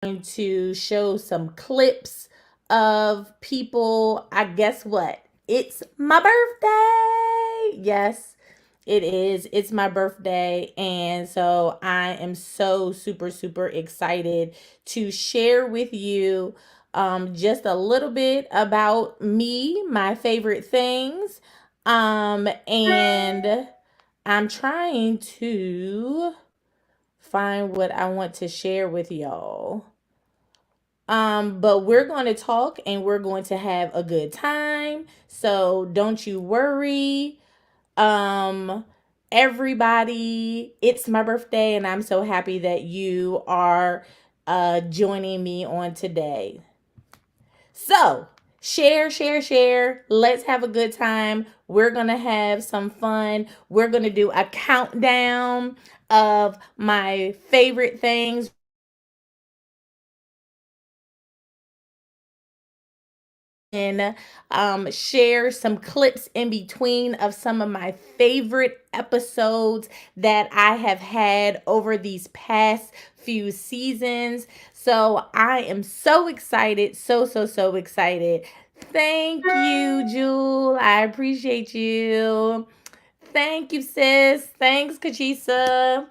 to show some clips of people. I guess what? It's my birthday. Yes, it is. It's my birthday. And so I am so super, super excited to share with you just a little bit about me, my favorite things. And I'm trying to find what I want to share with y'all. But we're going to talk and we're going to have a good time. So don't you worry. Um, Everybody, it's my birthday and I'm so happy that you are joining me on today. So, share, share, share. Let's have a good time. We're going to have some fun. We're going to do a countdown of my favorite things and share some clips in between of some of my favorite episodes that I have had over these past few seasons. So I am so excited, so, so, so excited. Thank you, Jewel. I appreciate you. Thank you, sis. Thanks, Kachisa.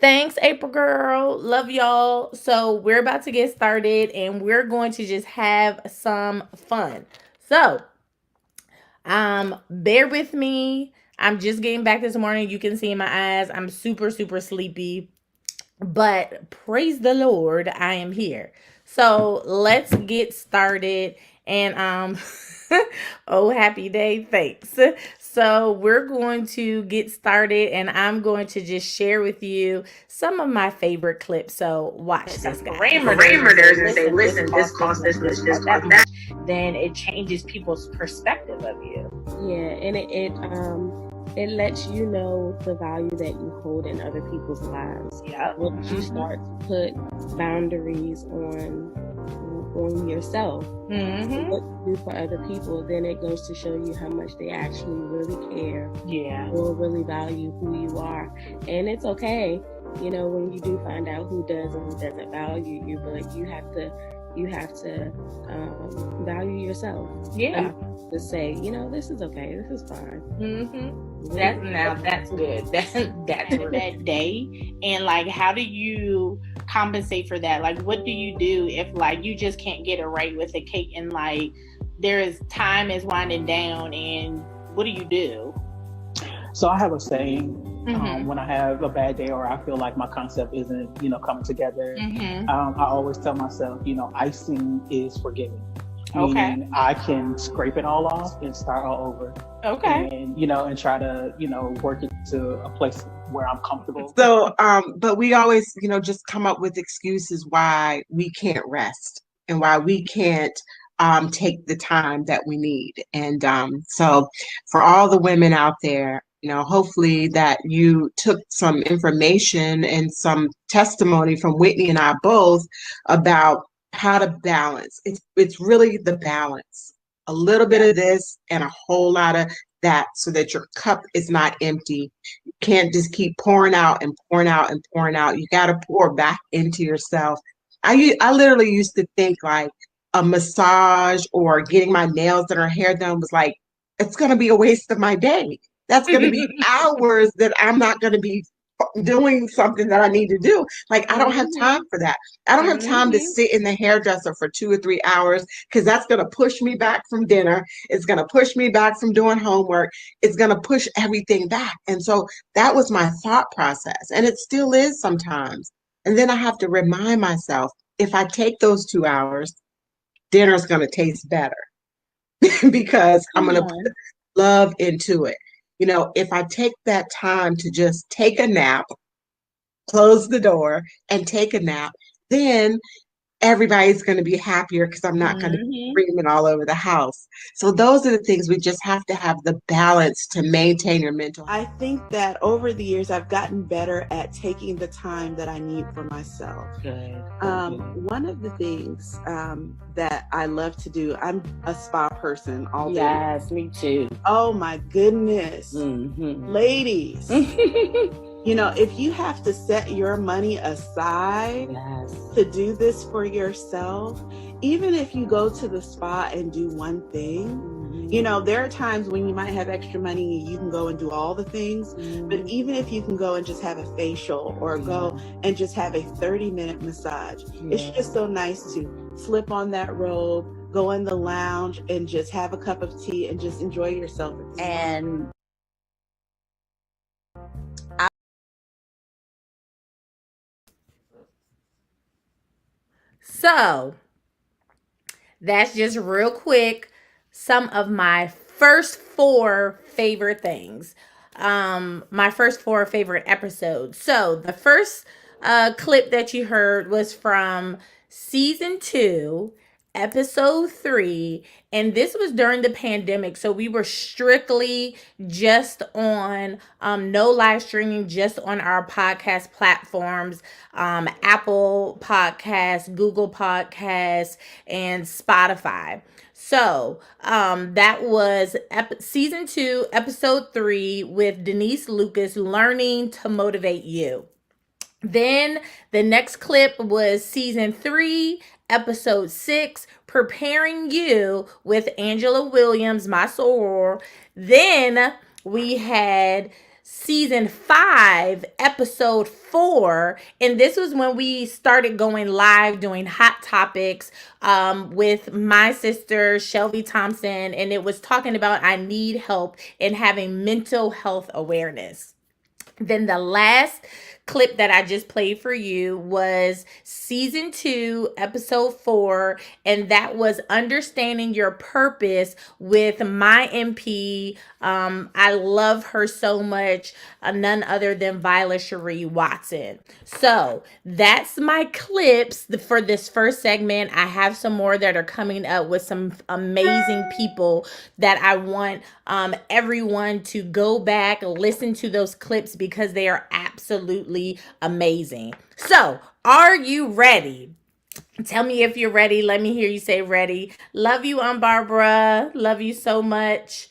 Thanks, April Girl. Love y'all. So, we're about to get started and we're going to just have some fun. So, bear with me. I'm just getting back this morning. You can see in my eyes, I'm super, super sleepy. But praise the Lord, I am here. So, let's get started. And oh, happy day. Thanks. So, we're going to get started and I'm going to just share with you some of my favorite clips. So, watch this, guys. Parameters and say, listen, this costs this much, this costs that. Then it changes people's perspective of you. Yeah, and it lets you know the value that you hold in other people's lives. Yeah. Once you start to put boundaries on yourself, what you do for other people, then it goes to show you how much they actually really care. Yeah. Or really value who you are. And it's okay, when you do find out who does and who doesn't value you, but you have to value yourself. Yeah. To say, this is okay, this is fine. That's good. That's for that day. And like, how do you compensate for that? Like, what do you do if like you just can't get it right with the cake and like there is time is winding down, and what do you do? So I have a saying when I have a bad day or I feel like my concept isn't, coming together. I always tell myself, icing is forgiving. Okay. Meaning I can scrape it all off and start all over. Okay. And, and try to, work it to a place where I'm comfortable. So, but we always, just come up with excuses why we can't rest and why we can't take the time that we need. And so for all the women out there, hopefully that you took some information and some testimony from Whitney and I both about how to balance. It's really the balance. A little bit of this and a whole lot of that so that your cup is not empty. You can't just keep pouring out and pouring out and pouring out. You got to pour back into yourself. I literally used to think like a massage or getting my nails done or hair done was like, it's going to be a waste of my day. That's going to be hours that I'm not going to be doing something that I need to do. Like, I don't have time for that. I don't have time to sit in the hairdresser for 2 or 3 hours because that's going to push me back from dinner. It's going to push me back from doing homework. It's going to push everything back. And so that was my thought process. And it still is sometimes. And then I have to remind myself, if I take those 2 hours, dinner's going to taste better because I'm going to put love into it. If I take that time to just take a nap, close the door and take a nap, then everybody's going to be happier because I'm not going to be screaming all over the house. So those are the things we just have to have the balance to maintain your mental health. I think that over the years, I've gotten better at taking the time that I need for myself. Good. One of the things that I love to do, I'm a spa person all day. Yes, me too. Oh my goodness. Ladies. You know, if you have to set your money aside to do this for yourself, even if you go to the spa and do one thing, you know, there are times when you might have extra money and you can go and do all the things, but even if you can go and just have a facial or go and just have a 30-minute massage, it's just so nice to slip on that robe, go in the lounge and just have a cup of tea and just enjoy yourself. And so that's just real quick some of my first 4 favorite things. My first 4 favorite episodes. So the first clip that you heard was from season 2, episode 3, and this was during the pandemic, so we were strictly just on no live streaming, just on our podcast platforms, Apple Podcasts, Google Podcasts, and Spotify. So that was season 2, episode 3 with Denise Lucas, Learning to Motivate You. Then the next clip was season 3, episode 6, Preparing You with Angela Williams, my soror. Then we had season 5, episode 4, and this was when we started going live doing hot topics with my sister Shelby Thompson, and it was talking about I need help in having mental health awareness. Then the last clip that I just played for you was season 2, episode 4, and that was Understanding Your Purpose with my MP. I love her so much, none other than Viola Cherie Watson. So that's my clips for this first segment. I have some more that are coming up with some amazing people that I want everyone to go back, listen to those clips because they are absolutely amazing. So, are you ready? Tell me if you're ready. Let me hear you say ready. Love you, Barbara. Love you so much.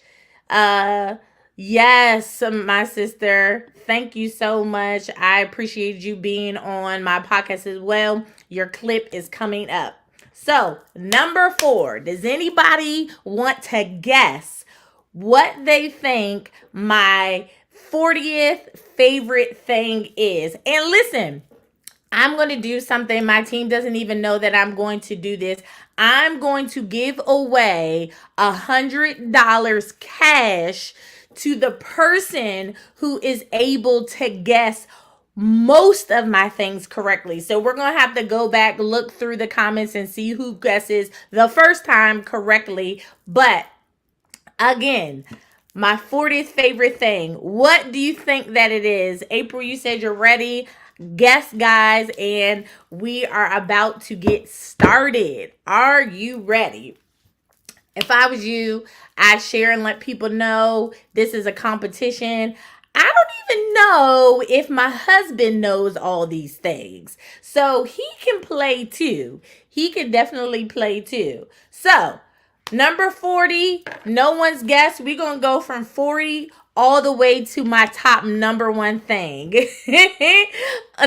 Yes, my sister. Thank you so much. I appreciate you being on my podcast as well. Your clip is coming up. So, number 4. Does anybody want to guess what they think my 40th favorite thing is? And listen, I'm going to do something. My team doesn't even know that I'm going to do this. I'm going to give away $100 cash to the person who is able to guess most of my things correctly. So we're going to have to go back, look through the comments and see who guesses the first time correctly. But again, my 40th favorite thing. What do you think that it is? April, you said you're ready. Guess, guys, and we are about to get started. Are you ready? If I was you, I'd share and let people know this is a competition. I don't even know if my husband knows all these things. So he can play too. He can definitely play too. So, number 40, no one's guessed. We're going to go from 40 all the way to my top number 1 thing.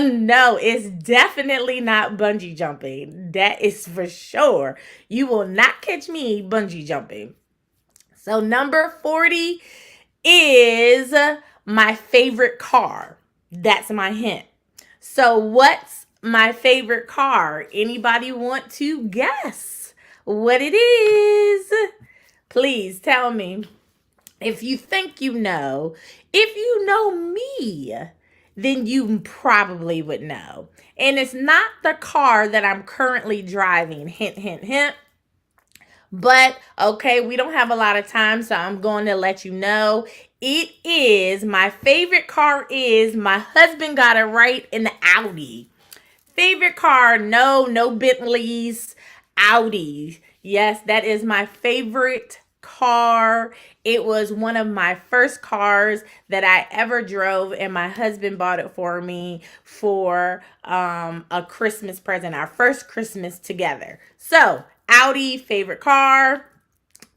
No, it's definitely not bungee jumping. That is for sure. You will not catch me bungee jumping. So number 40 is my favorite car. That's my hint. So what's my favorite car? Anybody want to guess what it is? Please tell me. If you think you know, if you know me, then you probably would know. And it's not the car that I'm currently driving. Hint, hint, hint. But, okay, we don't have a lot of time, so I'm going to let you know. It is, my favorite car is, my husband got it right, in the Audi. Favorite car, no Bentleys, Audi. Yes, that is my favorite car. It was one of my first cars that I ever drove, and my husband bought it for me for a Christmas present, our first Christmas together. So, Audi, favorite car.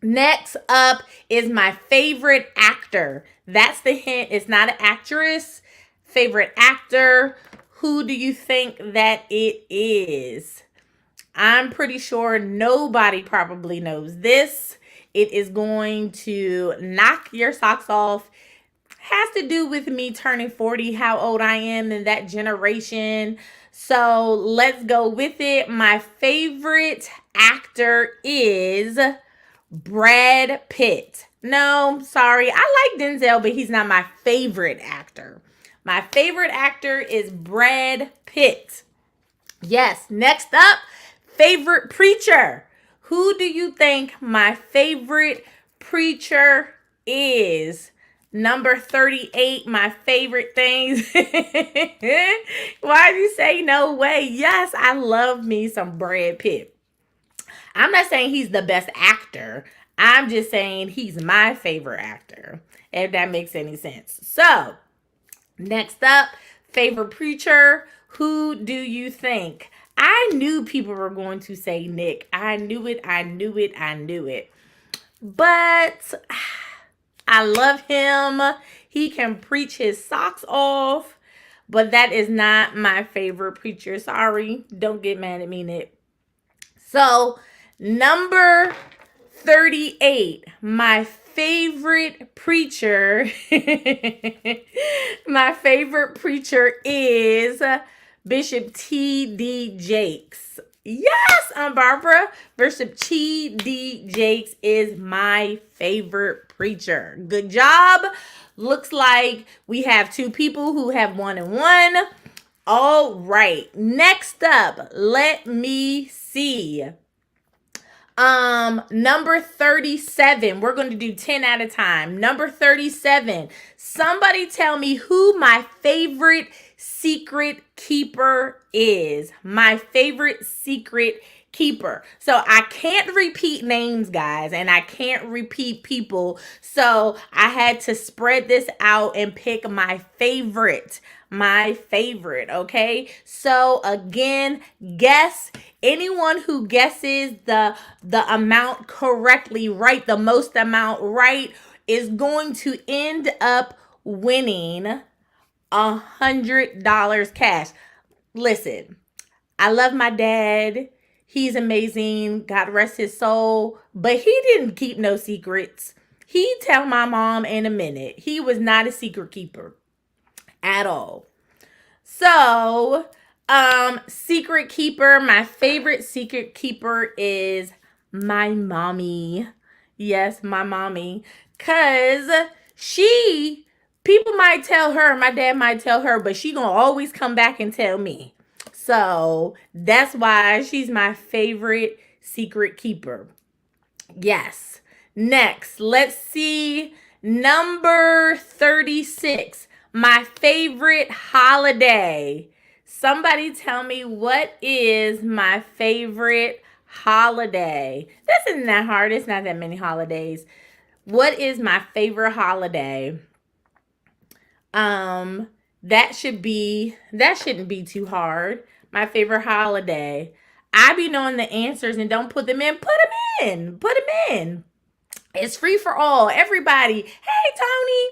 Next up is my favorite actor. That's the hint. It's not an actress. favorite actor, who do you think that it is? I'm pretty sure nobody probably knows this. It is going to knock your socks off. Has to do with me turning 40, how old I am in that generation. So let's go with it. My favorite actor is Brad Pitt. No, sorry. I like Denzel, but he's not my favorite actor. My favorite actor is Brad Pitt. Yes, next up, favorite preacher. Who do you think my favorite preacher is? Number 38, my favorite things. Why do you say no way? Yes, I love me some Brad Pitt. I'm not saying he's the best actor. I'm just saying he's my favorite actor, if that makes any sense. So, next up, favorite preacher. Who do you think? I knew people were going to say Nick. I knew it. But I love him. He can preach his socks off. But that is not my favorite preacher. Sorry. Don't get mad at me, Nick. So, number 38, my favorite preacher. My favorite preacher is Bishop T.D. Jakes. Yes, I'm Barbara. Bishop T.D. Jakes is my favorite preacher. Good job. Looks like we have 2 people who have 1 and 1. All right. Next up, let me see. Number 37. We're going to do 10 at a time. Number 37. Somebody tell me who my favorite secret keeper is. My favorite secret keeper. So I can't repeat names, guys, and I can't repeat people. So I had to spread this out and pick my favorite. Okay? So again, guess. Anyone who guesses the amount correctly, right, the most amount right, is going to end up winning $100 cash. Listen, I love my dad. He's amazing. God rest his soul. But he didn't keep no secrets. He'd tell my mom in a minute. He was not a secret keeper at all. So, secret keeper, my favorite secret keeper is my mommy. Yes, my mommy. Because people might tell her, my dad might tell her, but she gonna always come back and tell me. So, that's why she's my favorite secret keeper. Yes. Next, let's see. Number 36. My favorite holiday. Somebody tell me, what is my favorite holiday? This isn't that hard. It's not that many holidays. What is my favorite holiday? That shouldn't be too hard. My favorite holiday. I be knowing the answers and don't put them in. Put them in. It's free for all. Everybody. Hey, Tony.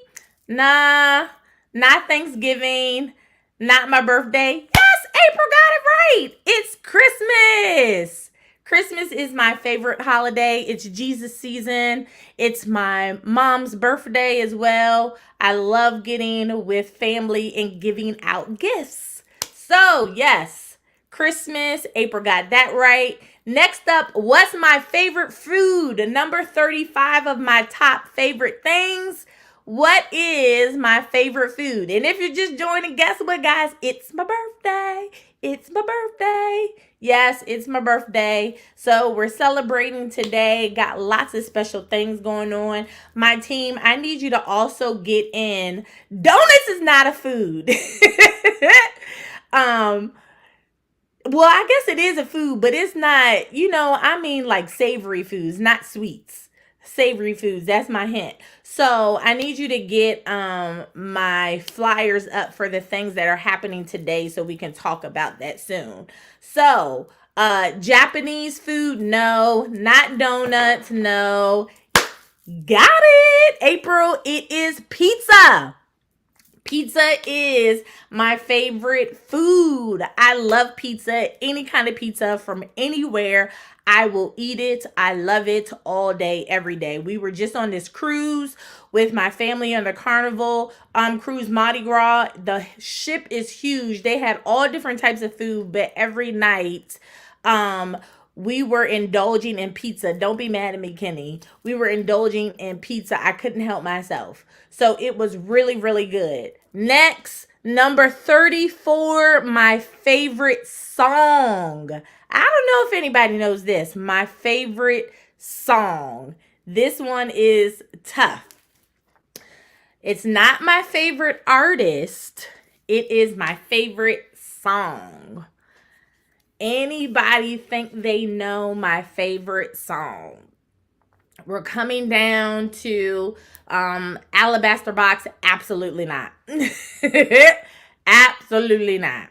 Nah. Not Thanksgiving, not my birthday. Yes, April got it right. It's Christmas. Christmas is my favorite holiday. It's Jesus season. It's my mom's birthday as well. I love getting with family and giving out gifts. So, yes, Christmas. April got that right. Next up, what's my favorite food? Number 35 of my top favorite things. What is my favorite food? And if you're just joining, guess what, guys? It's my birthday. Yes, it's my birthday. So we're celebrating today. Got lots of special things going on. My team, I need you to also get in. Donuts is not a food. Well, I guess it is a food, but it's not, like savory foods, not sweets. Savory foods, that's my hint. So I need you to get my flyers up for the things that are happening today so we can talk about that soon. So Japanese food, no. Not donuts, no. Got it, April. It is pizza. Pizza is my favorite food. I love pizza. Any kind of pizza from anywhere, I will eat it. I love it all day, every day. We were just on this cruise with my family on the Carnival cruise, Mardi Gras. The ship is huge. They had all different types of food, but every night, we were indulging in pizza. Don't be mad at me, Kenny. We were indulging in pizza. I couldn't help myself. So it was really, really good. Next, number 34, my favorite song. I don't know if anybody knows this. My favorite song. This one is tough. It's not my favorite artist. It is my favorite song. Anybody think they know my favorite song? We're coming down to Alabaster Box. Absolutely not. Absolutely not.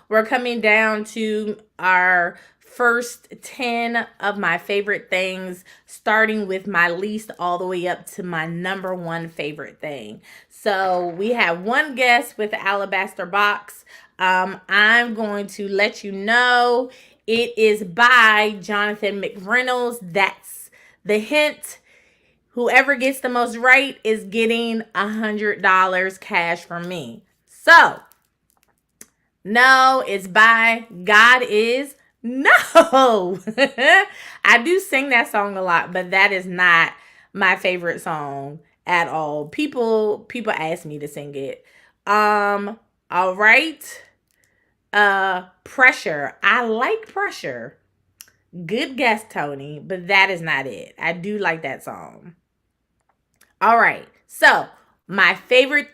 We're coming down to our first 10 of my favorite things, starting with my least all the way up to my number one favorite thing. So we have one guess with the Alabaster Box. I'm going to let you know it is by Jonathan McReynolds. That's the hint. Whoever gets the most right is getting $100 cash from me. So, no, it's by God Is No. I do sing that song a lot, but that is not my favorite song at all. People ask me to sing it. All right. Pressure. I like Pressure. Good guess, Tony, but that is not it. I do like that song. All right. So, my favorite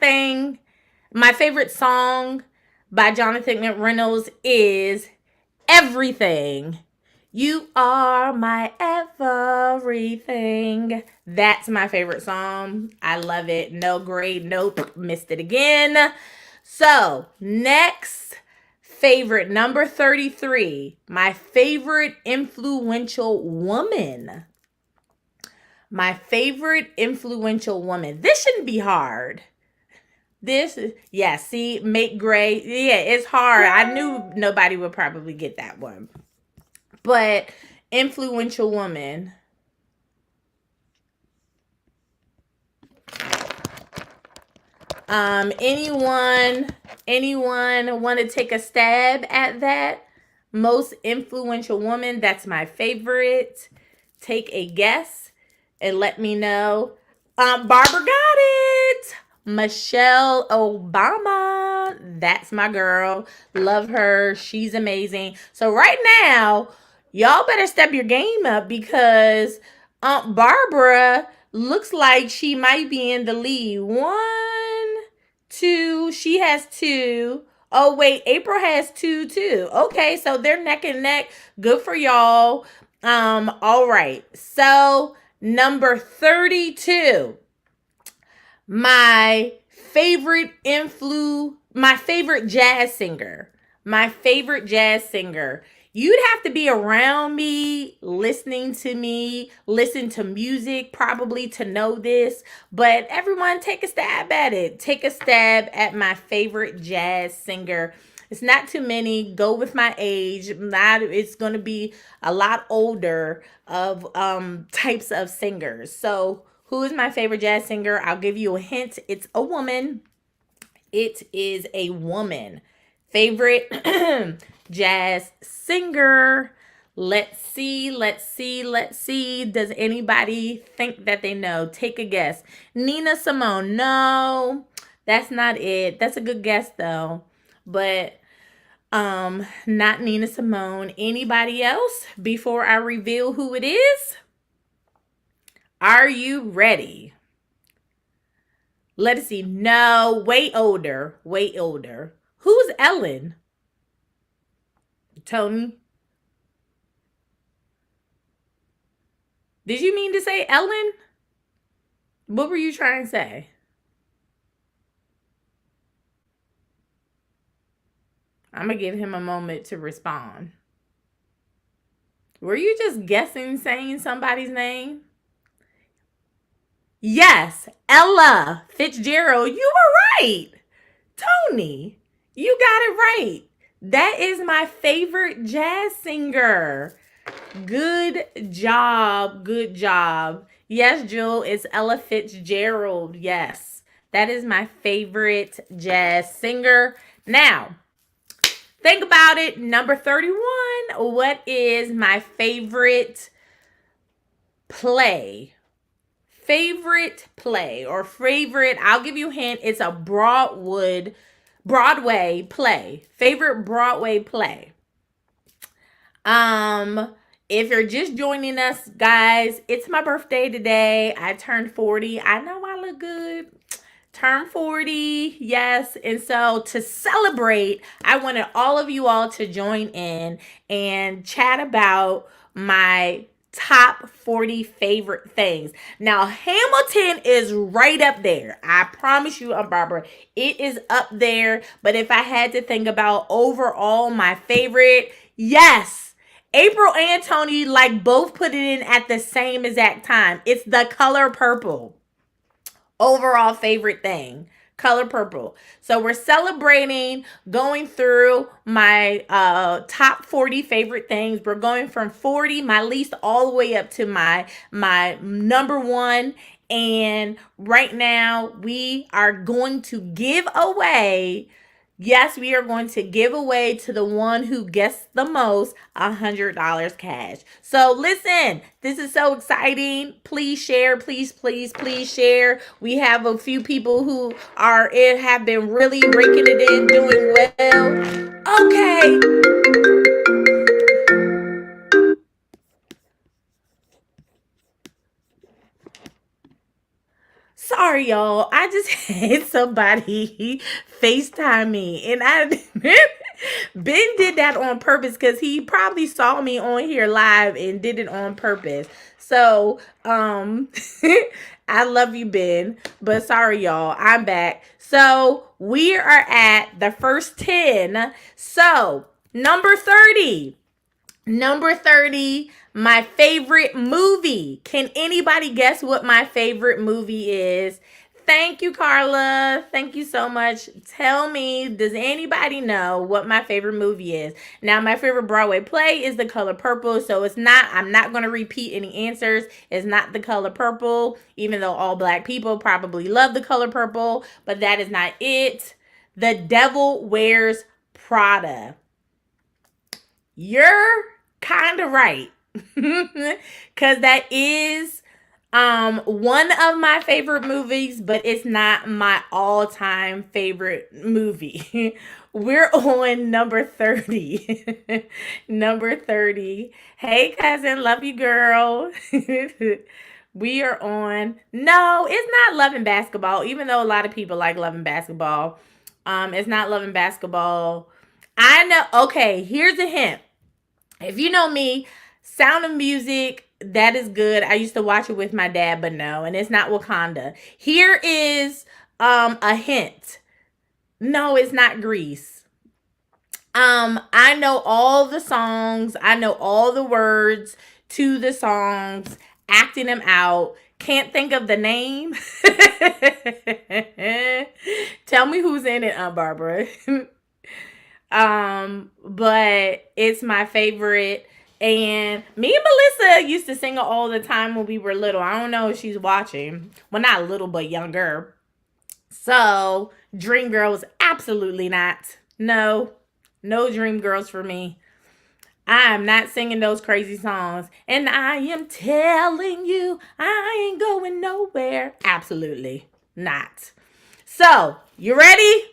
song by Jonathan McReynolds is Everything. You are my everything. That's my favorite song. I love it. No grade. Nope. Missed it again. So, next favorite, number 33. My favorite influential woman. My favorite influential woman. This shouldn't be hard. See, Make Gray. Yeah, it's hard. I knew nobody would probably get that one. But influential woman. Anyone want to take a stab at that? Most influential woman, that's my favorite. Take a guess and let me know. Barbara got it. Michelle Obama. That's my girl. Love her. She's amazing. So right now, y'all better step your game up because Aunt Barbara looks like she might be in the lead. 1, 2. She has 2. Oh, wait. April has 2, too. Okay, so they're neck and neck. Good for y'all. All right. So, number 32. My favorite jazz singer. My favorite jazz singer. You'd have to be around me, listening to me, listen to music probably to know this. But everyone take a stab at it. Take a stab at my favorite jazz singer. It's not too many. Go with my age. It's going to be a lot older of types of singers. So who is my favorite jazz singer? I'll give you a hint. It's a woman. It is a woman. Favorite jazz singer. Let's see. Does anybody think that they know? Take a guess. Nina Simone. No, that's not it. That's a good guess though. But not Nina Simone. Anybody else before I reveal who it is? Are you ready? Let's see. No, way older. Who's Ellen? Tony? Did you mean to say Ellen? What were you trying to say? I'm going to give him a moment to respond. Were you just guessing, saying somebody's name? Yes, Ella Fitzgerald. You were right. Tony, you got it right. That is my favorite jazz singer. Good job. Good job. Yes, Jewel, it's Ella Fitzgerald. Yes, that is my favorite jazz singer. Now, think about it. Number 31. What is my favorite play? Favorite play or favorite, I'll give you a hint. It's a Broadway play. Favorite Broadway play. If you're just joining us, guys, it's my birthday today. I turned 40. I know I look good. Turned 40, yes. And so to celebrate, I wanted all of you all to join in and chat about my top 40 favorite things. Now, Hamilton is right up there. I promise you, Barbara, it is up there. But if I had to think about overall my favorite, yes, April and Tony like both put it in at the same exact time. It's The Color Purple. Overall favorite thing. Color Purple. So we're celebrating going through my top 40 favorite things. We're going from 40, my least, all the way up to my number one. And right now we are going to give away, yes, we are going to give away to the one who gets the most $100 cash. So listen, this is so exciting. Please share, please share. We have a few people who have been really raking it in, doing well. Okay. Sorry, y'all. I just had somebody FaceTime me. And Ben did that on purpose because he probably saw me on here live and did it on purpose. So, I love you, Ben. But sorry, y'all. I'm back. So, we are at the first 10. So, number 30. Number 30, my favorite movie. Can anybody guess what my favorite movie is? Thank you, Carla. Thank you so much. Tell me, does anybody know what my favorite movie is? Now, my favorite Broadway play is The Color Purple, so I'm not going to repeat any answers. It's not The Color Purple, even though all Black people probably love The Color Purple, but that is not it. The Devil Wears Prada. You're kind of right. Because that is one of my favorite movies, but it's not my all-time favorite movie. We're on number 30. Number 30. Hey, cousin, love you, girl. We are on. No, it's not Love and Basketball, even though a lot of people like Love and Basketball. It's not Love and Basketball. I know. Okay, here's a hint. If you know me, Sound of Music, that is good. I used to watch it with my dad, but no, and it's not Wakanda. Here is a hint. No, it's not Grease. I know all the songs. I know all the words to the songs, acting them out. Can't think of the name. Tell me who's in it, Aunt Barbara. But it's my favorite. And me and Melissa used to sing it all the time when we were little. I don't know if she's watching. Well, not little, but younger. So, Dreamgirls, absolutely not. No Dreamgirls for me. I am not singing those crazy songs. And I am telling you, I ain't going nowhere. Absolutely not. So, you ready?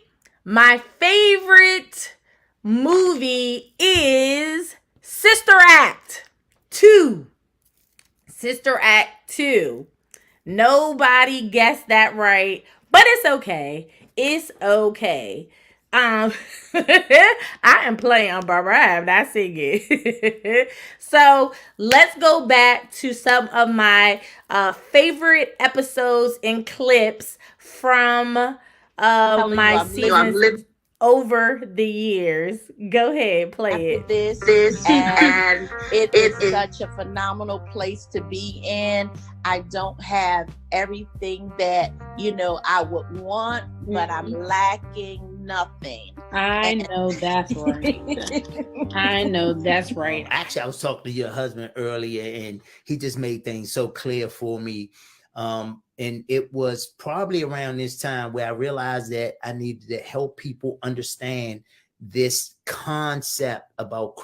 My favorite movie is Sister Act 2. Sister Act 2. Nobody guessed that right, but it's okay. It's okay. I am playing on Barbara. I am not singing. So let's go back to some of my favorite episodes and clips from my season. over the years. Go ahead, play it. This and it is such a phenomenal place to be in. I don't have everything that I would want, but I'm lacking nothing. I know that's right. I know that's right. Actually, I was talking to your husband earlier, and he just made things so clear for me. And it was probably around this time where I realized that I needed to help people understand this concept about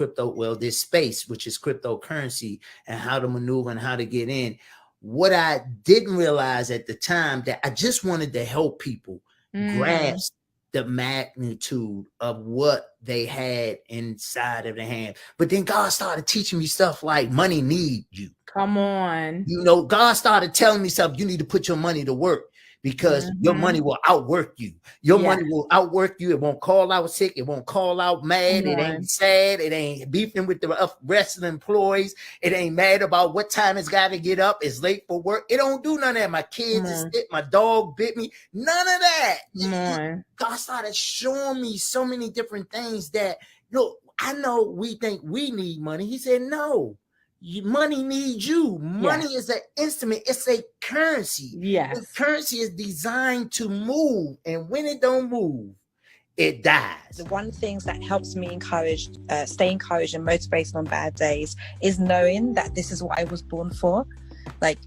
this space, which is cryptocurrency, and how to maneuver and how to get in. What I didn't realize at the time, that I just wanted to help people grasp the magnitude of what they had inside of their hand. But then God started teaching me stuff like money need you. Come on. God started telling me something. You need to put your money to work, because your money will outwork you. Your money will outwork you. It won't call out sick. It won't call out mad. It ain't sad. It ain't beefing with the rest of the employees. It ain't mad about what time it's got to get up. It's late for work. It don't do none of that. My kids is sick. My dog bit me. None of that. God started showing me so many different things that, I know we think we need money. He said, no. Money needs you. Money is an instrument. It's a currency. Yes. The currency is designed to move, and when it don't move, it dies. One of the things that helps me stay encouraged and motivated on bad days is knowing that this is what I was born for. Like,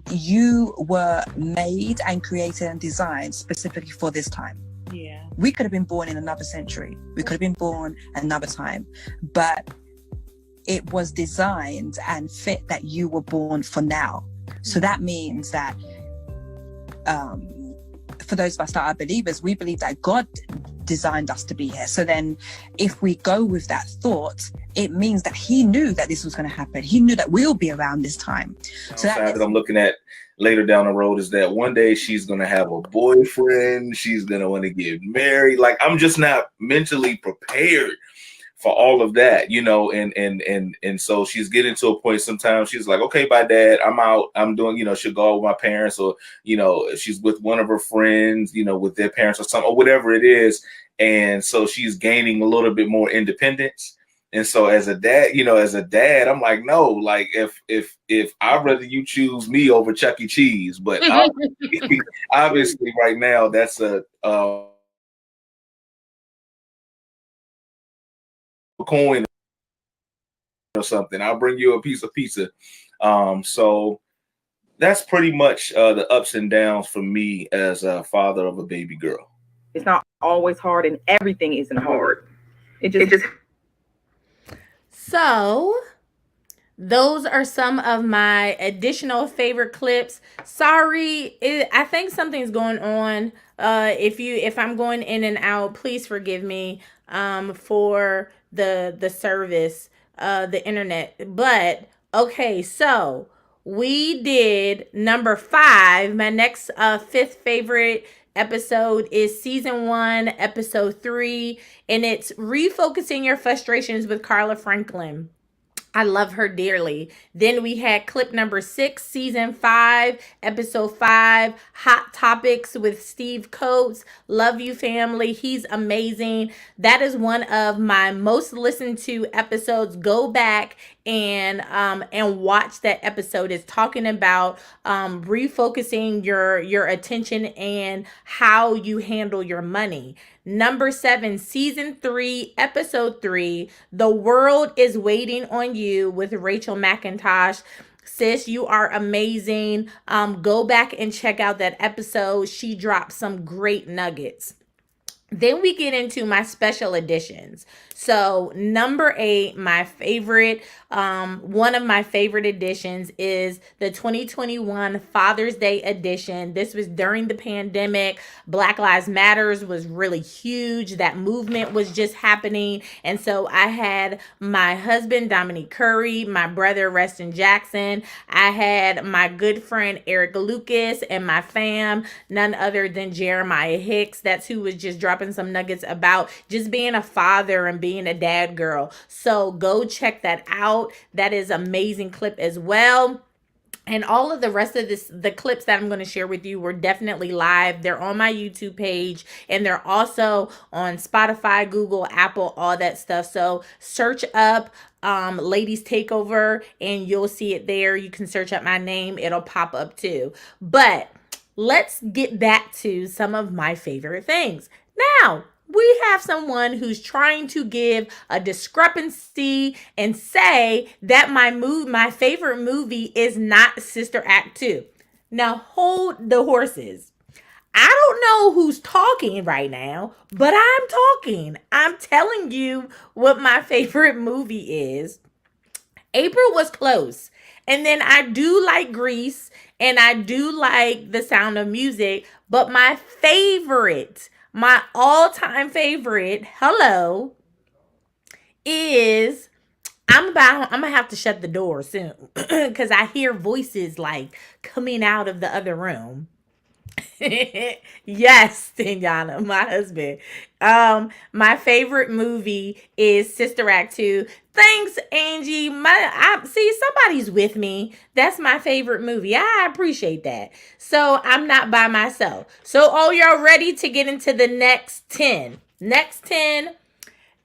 you were made and created and designed specifically for this time. Yeah. We could have been born in another century. We could have been born another time, but it was designed and fit that you were born for now. So that means that for those of us that are believers, we believe that God designed us to be here. So then if we go with that thought, it means that he knew that this was going to happen. He knew that we'll be around this time. So that I'm looking at later down the road is that one day she's going to have a boyfriend. She's going to want to get married. Like, I'm just not mentally prepared for all of that, and so she's getting to a point. Sometimes she's like, okay, bye, Dad, I'm out. I'm doing, she'll go out with my parents, or, if she's with one of her friends, with their parents or something, or whatever it is. And so she's gaining a little bit more independence. And so as a dad, I'm like, no, like if I'd rather you choose me over Chuck E. Cheese, but obviously right now that's a coin or something. I'll bring you a piece of pizza. So that's pretty much the ups and downs for me as a father of a baby girl. It's not always hard, and everything isn't hard. It just So those are some of my additional favorite clips. Sorry, I think something's going on. If I'm going in and out, please forgive me for the service, the internet. But okay, so we did number 5. My next 5th favorite episode is season 1, episode 3, and it's refocusing your frustrations with Carla Franklin. I love her dearly. Then we had clip number 6, season 5, episode 5, Hot Topics with Steve Coates. Love you, family. He's amazing. That is one of my most listened to episodes. Go back and watch that episode. It's talking about refocusing your attention and how you handle your money. Number 7, season 3, episode 3, The World is Waiting on You with Rachel McIntosh. Sis, you are amazing. Go back and check out that episode. She dropped some great nuggets. Then we get into my special editions. So number 8, my favorite, one of my favorite editions is the 2021 Father's Day edition. This was during the pandemic. Black Lives Matters was really huge. That movement was just happening. And so I had my husband, Dominique Curry, my brother, Reston Jackson. I had my good friend, Eric Lucas, and my fam, none other than Jeremiah Hicks. That's who was just dropping some nuggets about just being a father and being a dad girl. So go check that out. That is an amazing clip as well. And all of the rest of the clips that I'm going to share with you were definitely live. They're on my YouTube page, and they're also on Spotify, Google, Apple, all that stuff. So search up Ladies Takeover and you'll see it there. You can search up my name. It'll pop up too. But let's get back to some of my favorite things. Now, we have someone who's trying to give a discrepancy and say that my favorite movie is not Sister Act 2. Now, hold the horses. I don't know who's talking right now, but I'm talking. I'm telling you what my favorite movie is. April was close. And then I do like Grease and I do like The Sound of Music, but my favorite, my all-time favorite, hello, is I'm gonna have to shut the door soon because I hear voices like coming out of the other room. Yes, Tiana, my husband. My favorite movie is Sister Act 2. Thanks, Angie. See, somebody's with me. That's my favorite movie. I appreciate that. So I'm not by myself. So are y'all ready to get into the next 10? Next 10.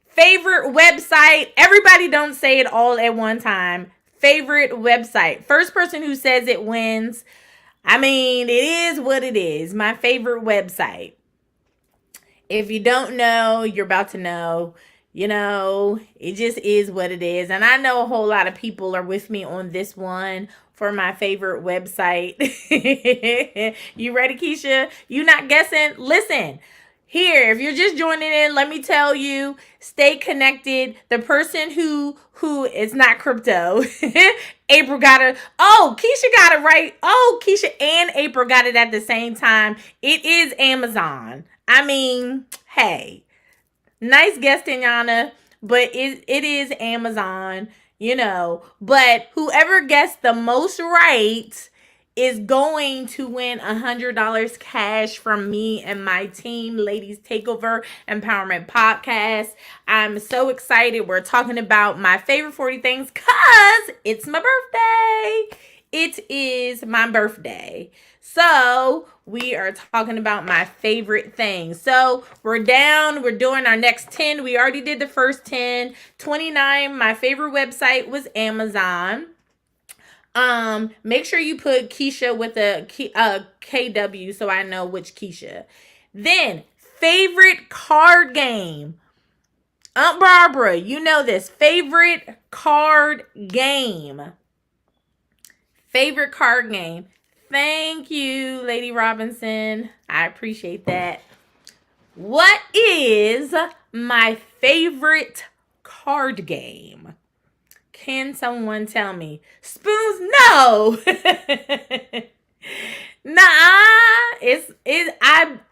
Favorite website. Everybody don't say it all at one time. Favorite website. First person who says it wins. I mean, it is what it is. My favorite website. If you don't know, you're about to know. You know, it just is what it is. And I know a whole lot of people are with me on this one for my favorite website. You ready, Keisha? You not guessing? Listen. Here, if you're just joining in, let me tell you, stay connected. The person who is not crypto. April got it. Oh, Keisha got it right. Oh, Keisha and April got it at the same time. It is Amazon. I mean, hey, nice guess, Tiana, but it is Amazon, you know. But whoever gets the most right is going to win $100 cash from me and my team, Ladies Takeover Empowerment Podcast. I'm so excited. We're talking about my favorite 40 things because it's my birthday. It is my birthday. So we are talking about my favorite things. So we're doing our next 10. We already did the first 10. 29, my favorite website was Amazon. Make sure you put Keisha with a KW so I know which Keisha. Then, favorite card game. Aunt Barbara, you know this. Favorite card game. Favorite card game. Thank you, Lady Robinson. I appreciate that. What is my favorite card game? Can someone tell me? Spoons? No.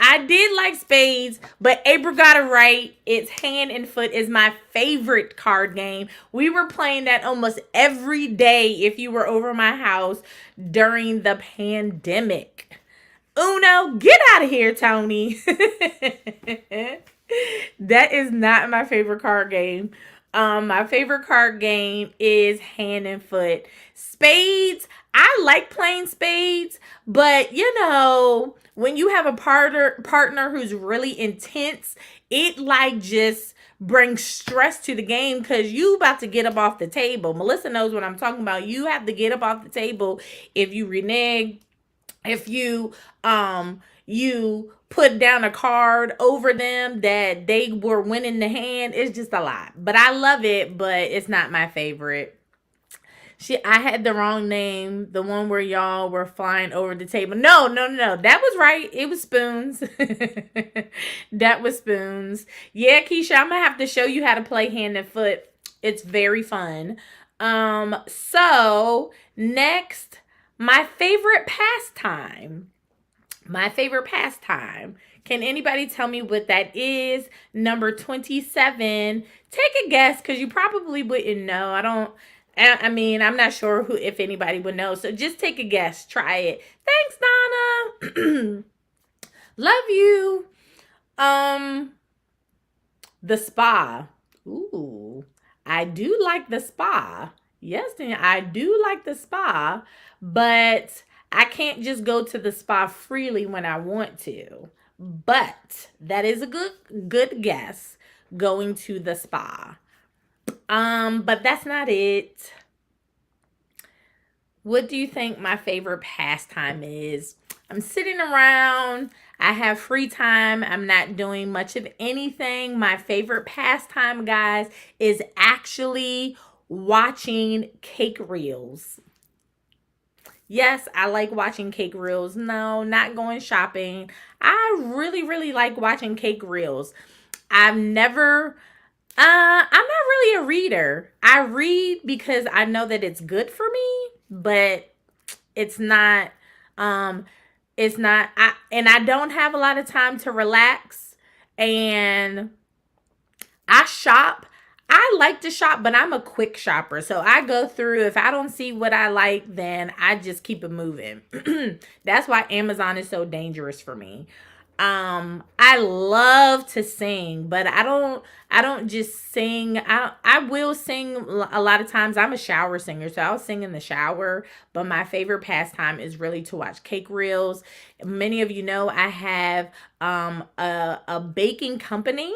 I did like spades, but April got it right. It's Hand and Foot is my favorite card game. We were playing that almost every day if you were over my house during the pandemic. Uno, get out of here, Tony. That is not my favorite card game. My favorite card game is Hand and Foot. Spades, I like playing spades, but you know, when you have a partner who's really intense, it like just brings stress to the game because you about to get up off the table. Melissa knows what I'm talking about. You have to get up off the table if you renege, if you put down a card over them that they were winning the hand. It's just a lot. But I love it, but it's not my favorite. I had the wrong name. The one where y'all were flying over the table. No. That was right. It was Spoons. That was Spoons. Yeah, Keisha, I'm going to have to show you how to play Hand and Foot. It's very fun. So, next, my favorite pastime. My favorite pastime. Can anybody tell me what that is? Number 27. Take a guess because you probably wouldn't know. I'm not sure if anybody would know. So just take a guess. Try it. Thanks, Donna. Love you. The Spa. Ooh, I do like The Spa. Yes, then I do like the spa, but I can't just go to the spa freely when I want to. But that is a good guess, going to the spa. But that's not it. What do you think my favorite pastime is? I'm sitting around. I have free time. I'm not doing much of anything. My favorite pastime, guys, is actually watching cake reels. Yes, I like watching cake reels. No, not going shopping. I really, really like watching cake reels. I'm not really a reader. I read because I know that it's good for me, but it's not, I don't have a lot of time to relax, and I shop. I like to shop, but I'm a quick shopper. So I go through, if I don't see what I like, then I just keep it moving. That's why Amazon is so dangerous for me. I love to sing, but I don't just sing. I will sing a lot of times. I'm a shower singer, so I'll sing in the shower, but my favorite pastime is really to watch cake reels. Many of you know I have a baking company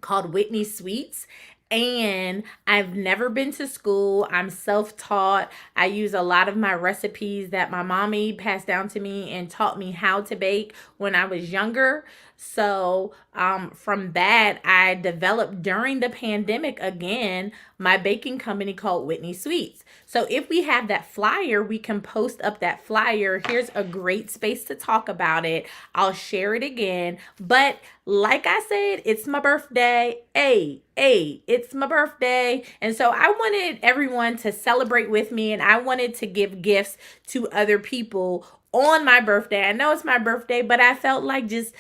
called Whitney Sweets. And I've never been to school. I'm self-taught. I use a lot of my recipes that my mommy passed down to me and taught me how to bake when I was younger. So from that, I developed during the pandemic again my baking company called Whitney Sweets. So if we have that flyer, we can post up that flyer. Here's a great space to talk about it. I'll share it again. But like I said, it's my birthday. It's my birthday. And so I wanted everyone to celebrate with me, and I wanted to give gifts to other people on my birthday. I know it's my birthday, but I felt like just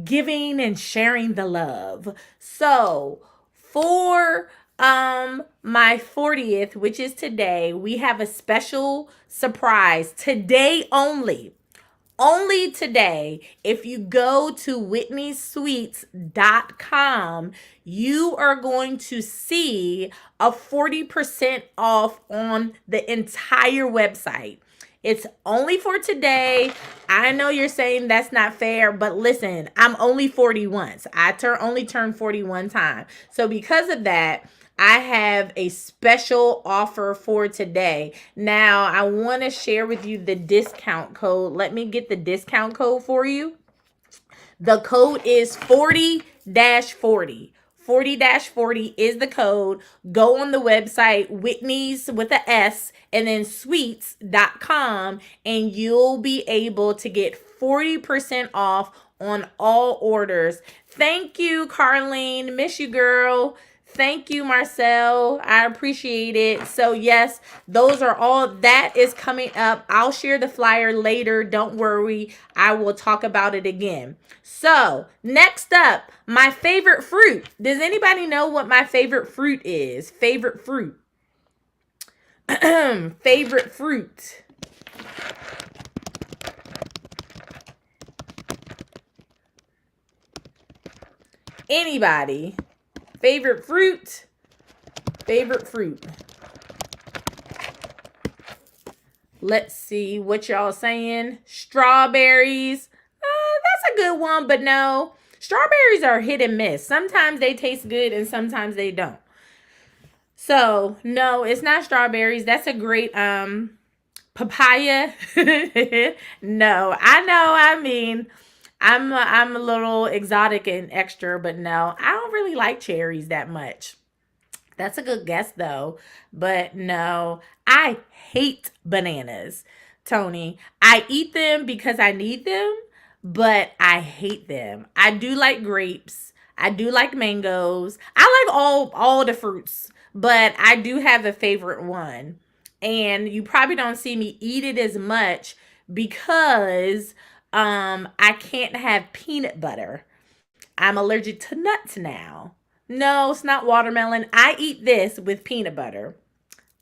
giving and sharing the love. So for my 40th, which is today, we have a special surprise today only. Only today, if you go to whitneysweets.com, you are going to see a 40% off on the entire website. It's only for today. I know you're saying that's not fair, but listen, I'm only 40 once. I only turned 41 time. So because of that, I have a special offer for today. Now, I want to share with you the discount code. Let me get the discount code for you. The code is 40-40. 40-40 is the code. Go on the website, Whitney's with a S, and then sweets.com, and you'll be able to get 40% off on all orders. Thank you, Carlene. Miss you, girl. Thank you, Marcel. I appreciate it. So yes, those are all that is coming up. I'll share the flyer later. Don't worry. I will talk about it again. So next up, my favorite fruit. Does anybody know what my favorite fruit is? Favorite fruit. Favorite fruit. Anybody? Favorite fruit? Favorite fruit. Let's see what y'all saying. Strawberries. That's a good one, but no. Strawberries are hit and miss. Sometimes they taste good and sometimes they don't. So, no, it's not strawberries. That's a great papaya. No, I know. I mean, I'm a little exotic and extra, but no, I don't really like cherries that much. That's a good guess though, but no, I hate bananas, Tony. I eat them because I need them, but I hate them. I do like grapes. I do like mangoes. I like all the fruits, but I do have a favorite one. And you probably don't see me eat it as much because I can't have peanut butter. I'm allergic to nuts now. No, it's not watermelon. I eat this with peanut butter.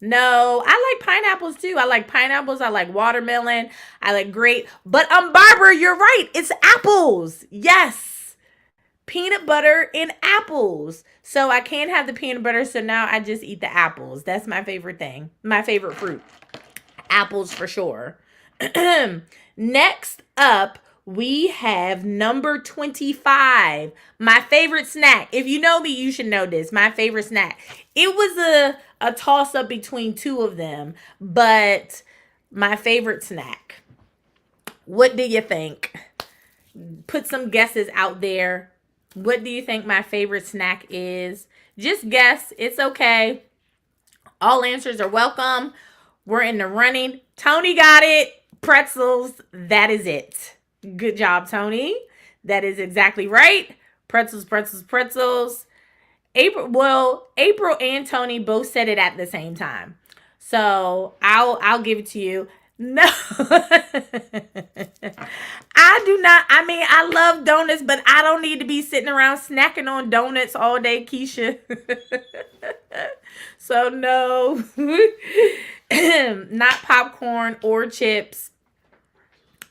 No, I like pineapples too. I like pineapples. I like watermelon. I like grape. But Barbara, you're right. It's apples. Yes. peanut butter and apples. So I can't have the peanut butter, so now I just eat the apples. That's my favorite thing. My favorite fruit. Apples for sure. Next up, we have number 25. My favorite snack. If you know me, you should know this. My favorite snack. It was a toss-up between two of them, but my favorite snack. What do you think? Put some guesses out there. What do you think my favorite snack is? Just guess. It's okay. All answers are welcome. We're in the running. Tony got it. Pretzels. That is it. Good job, Tony. That is exactly right. Pretzels, pretzels, pretzels. April and Tony both said it at the same time. So I'll give it to you. No. I do not. I mean, I love donuts, but I don't need to be sitting around snacking on donuts all day, Keisha. So no. Not popcorn or chips.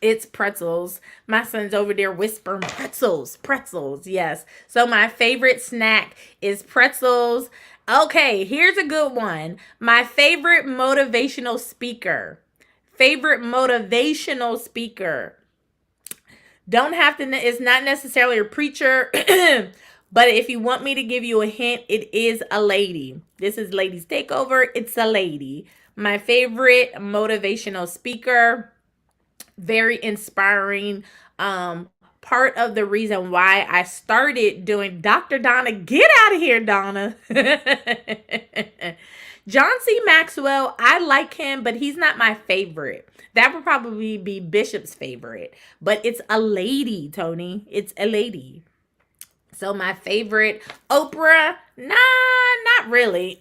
It's pretzels. My son's over there whispering pretzels. Pretzels, yes. So my favorite snack is pretzels. Okay, here's a good one. My favorite motivational speaker. Favorite motivational speaker. Don't have to, it's not necessarily a preacher, but if you want me to give you a hint, it is a lady. This is Ladies Takeover. It's a lady. My favorite motivational speaker. Very inspiring. Part of the reason why I started doing Dr. Donna. Get out of here, Donna. John C. Maxwell, I like him, but he's not my favorite. That would probably be Bishop's favorite. But it's a lady, Tony. It's a lady. So my favorite, Oprah, nah, not really.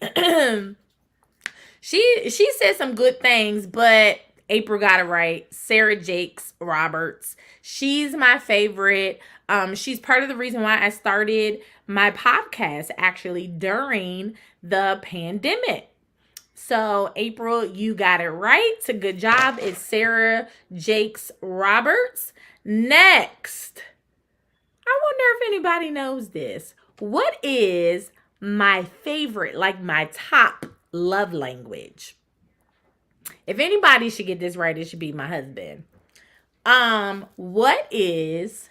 She said some good things, but April got it right. Sarah Jakes Roberts. She's my favorite. She's part of the reason why I started my podcast actually during the pandemic. So April, you got it right. So good job. It's Sarah Jakes Roberts. Next, I wonder if anybody knows this. What is my favorite, like my top love language? If anybody should get this right, it should be my husband. What is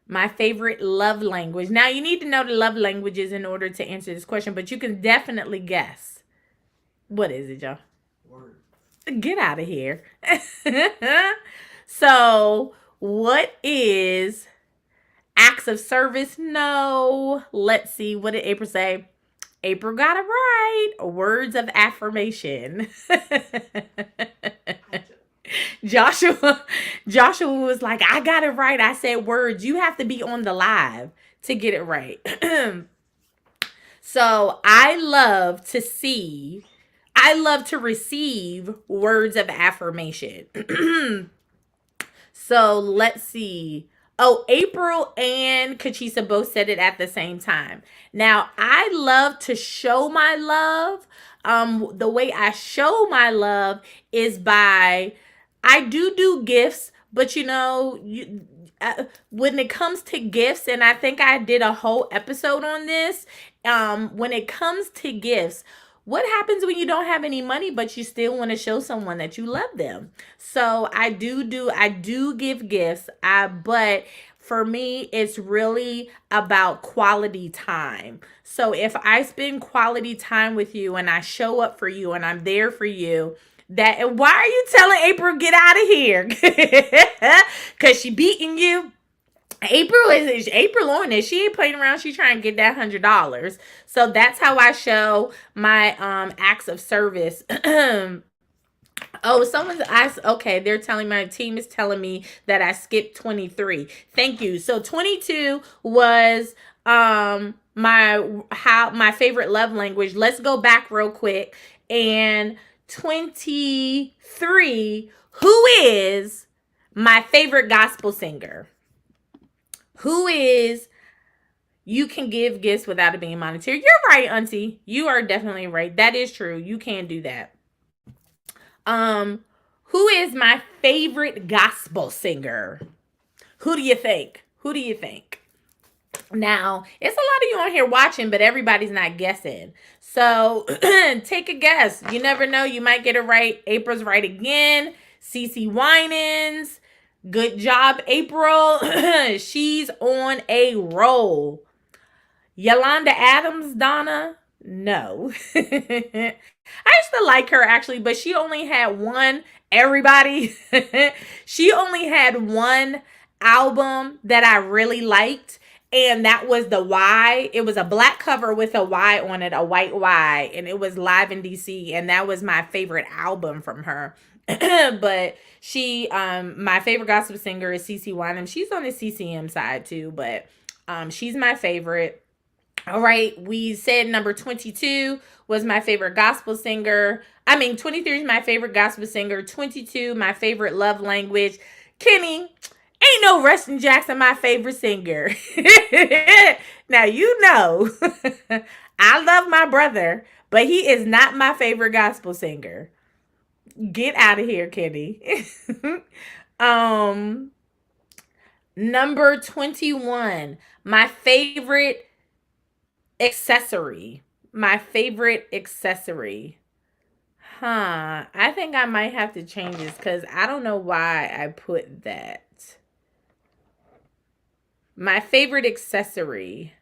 my favorite love language? Now, you need to know the love languages in order to answer this question, but you can definitely guess. What is it, y'all? Word. Get out of here. So, what is acts of service? No. Let's see. What did April say? April got it right. Words of affirmation. Joshua was like, I got it right. I said words. You have to be on the live to get it right. So I love to receive words of affirmation. So let's see. Oh, April and Kachisa both said it at the same time. Now, I love to show my love. The way I show my love is by, I do gifts, but you know, when it comes to gifts, and I think I did a whole episode on this, when it comes to gifts, what happens when you don't have any money, but you still want to show someone that you love them? So I do give gifts, but for me, it's really about quality time. So if I spend quality time with you and I show up for you and I'm there for you, that, why are you telling April get out of here? Because she beating you. April on it. She ain't playing around. She trying to get that $100. So that's how I show my acts of service. Oh, someone's asked. Okay, they're telling, my team is telling me that I skipped 23. Thank you. So 22 was my favorite love language. Let's go back real quick. And 23, who is my favorite gospel singer? Who is, you can give gifts without it being monetary. You're right, Auntie. You are definitely right. That is true. You can do that. Who is my favorite gospel singer? Who do you think? Who do you think? Now, it's a lot of you on here watching, but everybody's not guessing. So take a guess. You never know. You might get it right. April's right again. CeCe Winans. Good job, April. She's on a roll. Yolanda Adams, Donna? No. I used to like her actually, but she only had one, everybody. She only had one album that I really liked, and that was the Y. It was a black cover with a Y on it, a white Y, and it was Live in DC, and that was my favorite album from her. But she, my favorite gospel singer is CeCe Winans. She's on the CCM side too, but she's my favorite. All right, we said number 22 was my favorite gospel singer. 23 is my favorite gospel singer. 22, my favorite love language. Kenny, ain't no Rustin Jackson my favorite singer. Now, you know, I love my brother, but he is not my favorite gospel singer. Get out of here, Kenny. Number 21, my favorite accessory. My favorite accessory. I think I might have to change this because I don't know why I put that. My favorite accessory.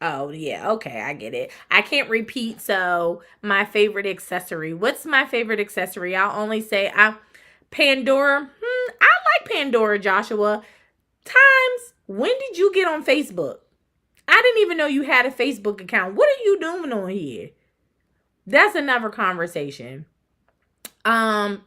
Oh, yeah. Okay, I get it. I can't repeat, so my favorite accessory. What's my favorite accessory? I'll only say Pandora. I like Pandora, Joshua. Times, when did you get on Facebook? I didn't even know you had a Facebook account. What are you doing on here? That's another conversation. I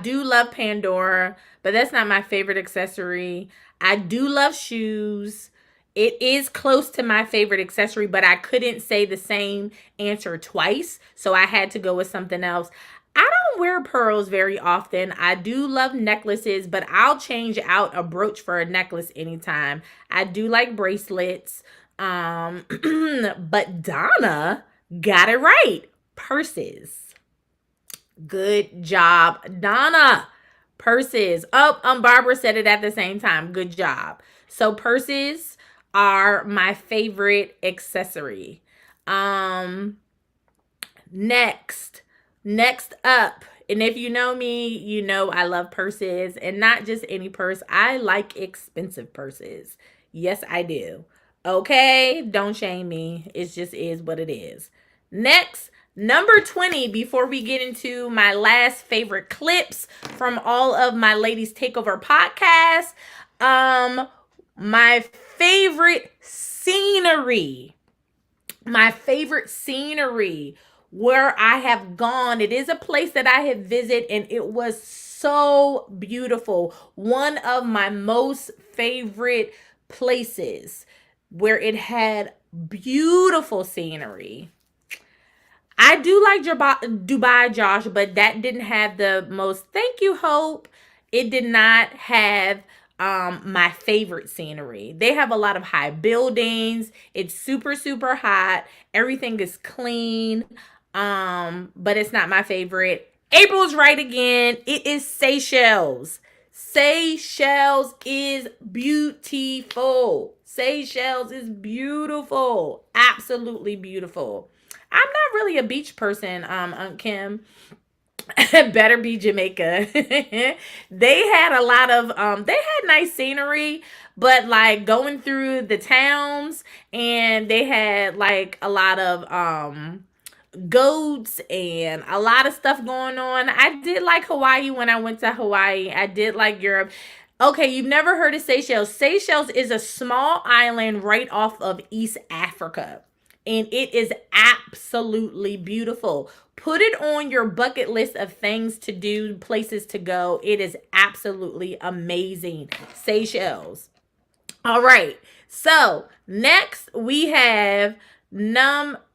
do love Pandora, but that's not my favorite accessory. I do love shoes. It is close to my favorite accessory, but I couldn't say the same answer twice, so I had to go with something else. I don't wear pearls very often. I do love necklaces, but I'll change out a brooch for a necklace anytime. I do like bracelets. But Donna got it right. Purses. Good job, Donna. Purses. Barbara said it at the same time. Good job. So purses are my favorite accessory. Next up, and if you know me, you know I love purses, and not just any purse. I like expensive purses. Yes, I do. Okay, don't shame me. It just is what it is. Next, number 20, before we get into my last favorite clips from all of my Ladies Takeover podcasts, my favorite scenery. My favorite scenery where I have gone. It is a place that I have visited, and it was so beautiful. One of my most favorite places where it had beautiful scenery. I do like Dubai, Josh, but that didn't have the most. Thank you, Hope. It did not have my favorite scenery. They have a lot of high buildings. It's super, super hot. Everything is clean. But it's not my favorite. April's right again. It is Seychelles. Seychelles is beautiful. Seychelles is beautiful. Absolutely beautiful. I'm not really a beach person, Aunt Kim. Better be Jamaica. They had a lot of they had nice scenery, but like going through the towns, and they had like a lot of goats and a lot of stuff going on. I did like Hawaii when I went to Hawaii. I did like Europe. Okay, you've never heard of Seychelles. Seychelles is a small island right off of East Africa, and it is absolutely beautiful. Put it on your bucket list of things to do, places to go. It is absolutely amazing. Seychelles. All right. So next we have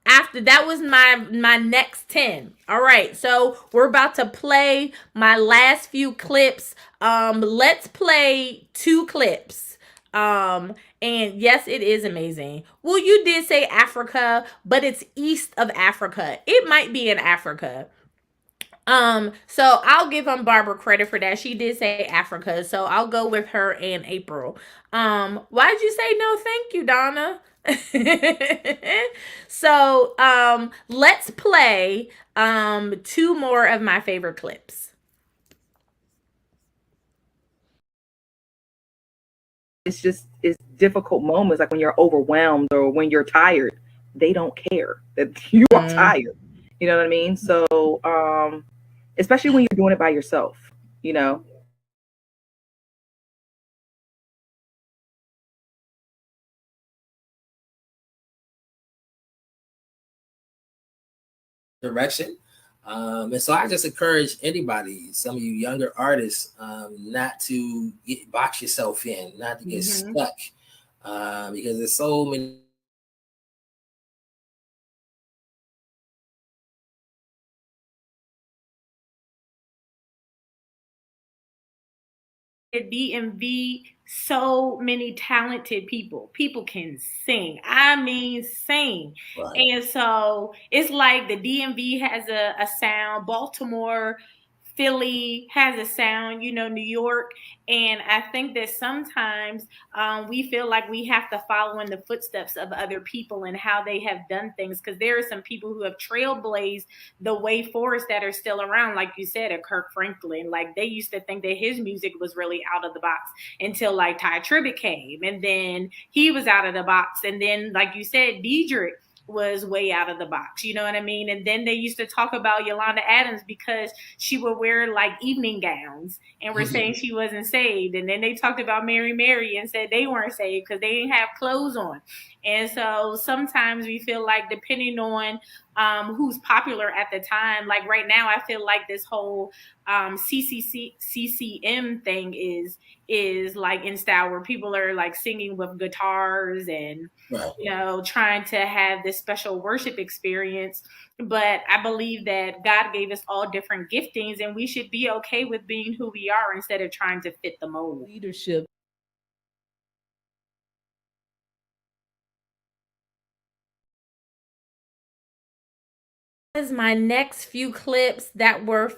after that was my next 10. All right. So we're about to play my last few clips. Let's play 2 clips. And yes, it is amazing. Well, you did say Africa, but it's east of Africa. It might be in Africa. So I'll give Barbara credit for that. She did say Africa, so I'll go with her and April. Why did you say no thank you, Donna? So let's play two more of my favorite clips. It's difficult moments, like when you're overwhelmed or when you're tired. They don't care that you are tired. You know what I mean? So especially when you're doing it by yourself, you know. Direction. And so I just encourage anybody, some of you younger artists, not to box yourself in, not to get stuck, because there's so many. DMV, so many talented people. People can sing. I mean, sing. Right. And so it's like the DMV has a sound. Baltimore, Philly has a sound, you know, New York. And I think that sometimes we feel like we have to follow in the footsteps of other people and how they have done things. Because there are some people who have trailblazed the way forward that are still around. Like you said, a Kirk Franklin, like they used to think that his music was really out of the box until like Ty Tribbett came. And then he was out of the box. And then, like you said, Deidre was way out of the box, you know what I mean? And then they used to talk about Yolanda Adams because she would wear like evening gowns and were saying she wasn't saved. And then they talked about Mary and said they weren't saved because they didn't have clothes on. And so sometimes we feel like depending on who's popular at the time, like right now, I feel like this whole CCM thing is like in style where people are like singing with guitars and, you know, trying to have this special worship experience. But I believe that God gave us all different giftings and we should be okay with being who we are instead of trying to fit the mold. Leadership. My next few clips that were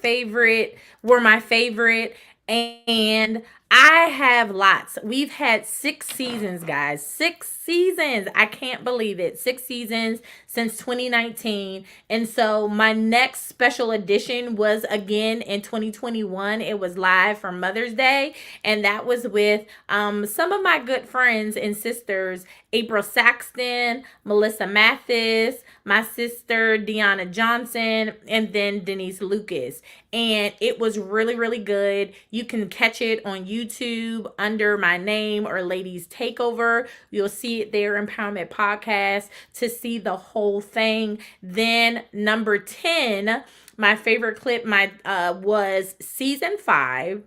my favorite, and I have lots. We've had 6 seasons, guys. 6 seasons. I can't believe it. 6 seasons since 2019. And so my next special edition was again in 2021. It was live for Mother's Day. And that was with some of my good friends and sisters, April Saxton, Melissa Mathis, my sister Deanna Johnson, and then Denise Lucas. And it was really, really good. You can catch it on YouTube under my name or Ladies Takeover. You'll see it there, Empowerment Podcast, to see the whole thing. Then number 10, my favorite clip was season 5.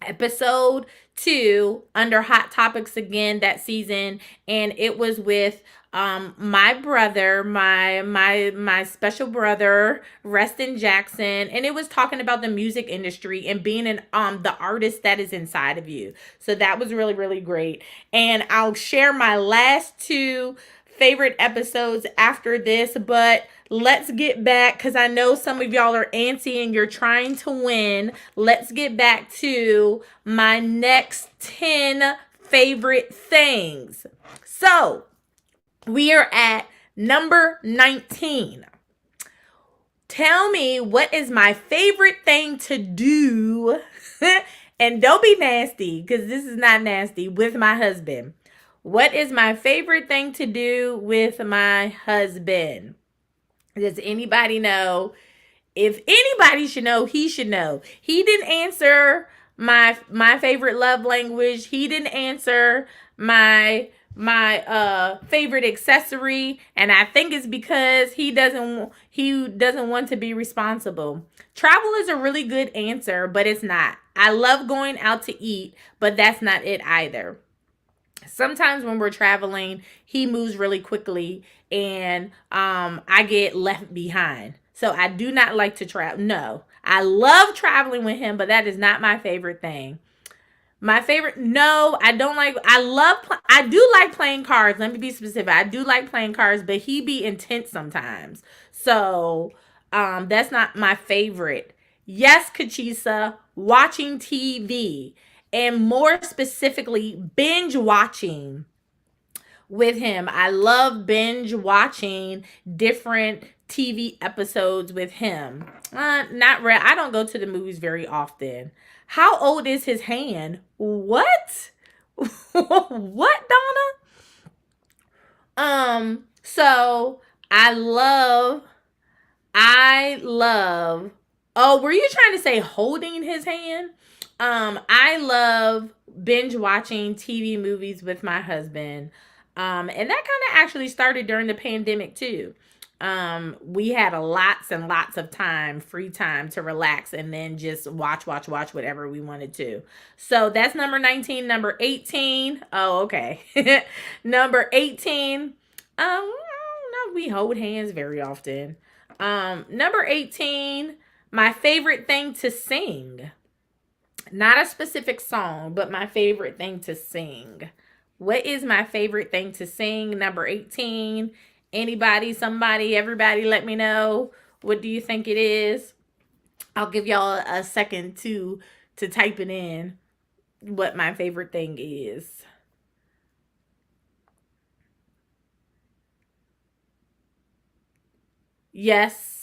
Episode 2 under Hot Topics again that season, and it was with my brother, my special brother, Reston Jackson, and it was talking about the music industry and being the artist that is inside of you. So that was really, really great. And I'll share my last 2 favorite episodes after this, but let's get back, because I know some of y'all are antsy and you're trying to win. Let's get back to my next 10 favorite things. So we are at number 19. Tell me what is my favorite thing to do, and don't be nasty, because this is not nasty, with my husband. What is my favorite thing to do with my husband? Does anybody know? If anybody should know, he should know. He didn't answer my favorite love language. He didn't answer my favorite accessory, and I think it's because he doesn't want to be responsible. Travel is a really good answer, but it's not. I love going out to eat, but that's not it either. Sometimes when we're traveling, he moves really quickly and I get left behind. So I do not like to travel. No, I love traveling with him, but that is not my favorite thing. My favorite, no, I don't like, I do like playing cards. Let me be specific. I do like playing cards, but he be intense sometimes. So that's not my favorite. Yes, Kachisa, watching TV, and more specifically, binge watching with him. I love binge watching different TV episodes with him. Not rare. I don't go to the movies very often. How old is his hand? What? What, Donna? So I love. Oh, were you trying to say holding his hand? I love binge watching TV movies with my husband. And that kind of actually started during the pandemic too. We had lots and lots of time, free time to relax and then just watch whatever we wanted to. So that's number 19. Number 18. Oh, okay. Number 18. No, we hold hands very often. Number 18, my favorite thing to sing. Not a specific song, but my favorite thing to sing. What is my favorite thing to sing? Number 18. Anybody, somebody, everybody, let me know. What do you think it is? I'll give y'all a second to type it in what my favorite thing is. Yes.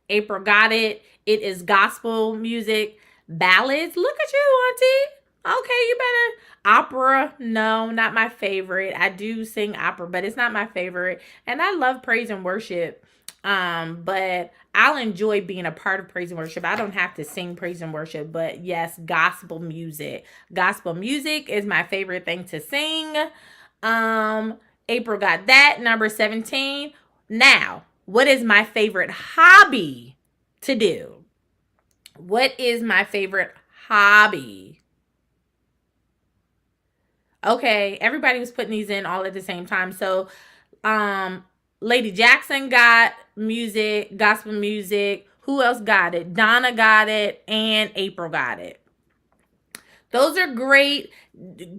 April got it. It is gospel music. Ballads. Look at you, Auntie. Okay, you better. Opera. No, not my favorite. I do sing opera, but it's not my favorite. And I love praise and worship. But I'll enjoy being a part of praise and worship. I don't have to sing praise and worship, but yes, gospel music. Gospel music is my favorite thing to sing. April got that. Number 17. Now, what is my favorite hobby to do? What is my favorite hobby? Okay, everybody was putting these in all at the same time. So, Lady Jackson got music, gospel music. Who else got it? Donna got it, and April got it. Those are great.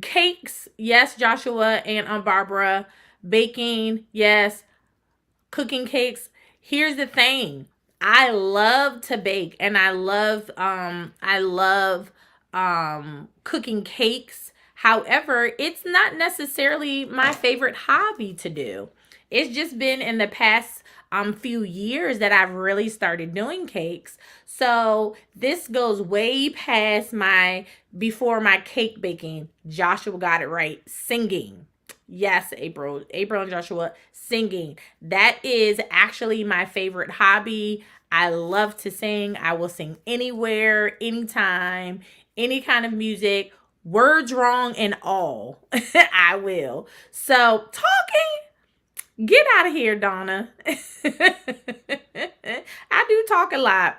Cakes, yes, Joshua and Barbara. Baking, yes. Cooking cakes. Here's the thing. I love to bake, and I love cooking cakes. However, it's not necessarily my favorite hobby to do. It's just been in the past few years that I've really started doing cakes. So this goes way past before my cake baking. Joshua got it right. Singing. Yes, April and Joshua, singing. That is actually my favorite hobby. I love to sing. I will sing anywhere, anytime, any kind of music, words wrong and all. I will. So talking, get out of here, Donna. I do talk a lot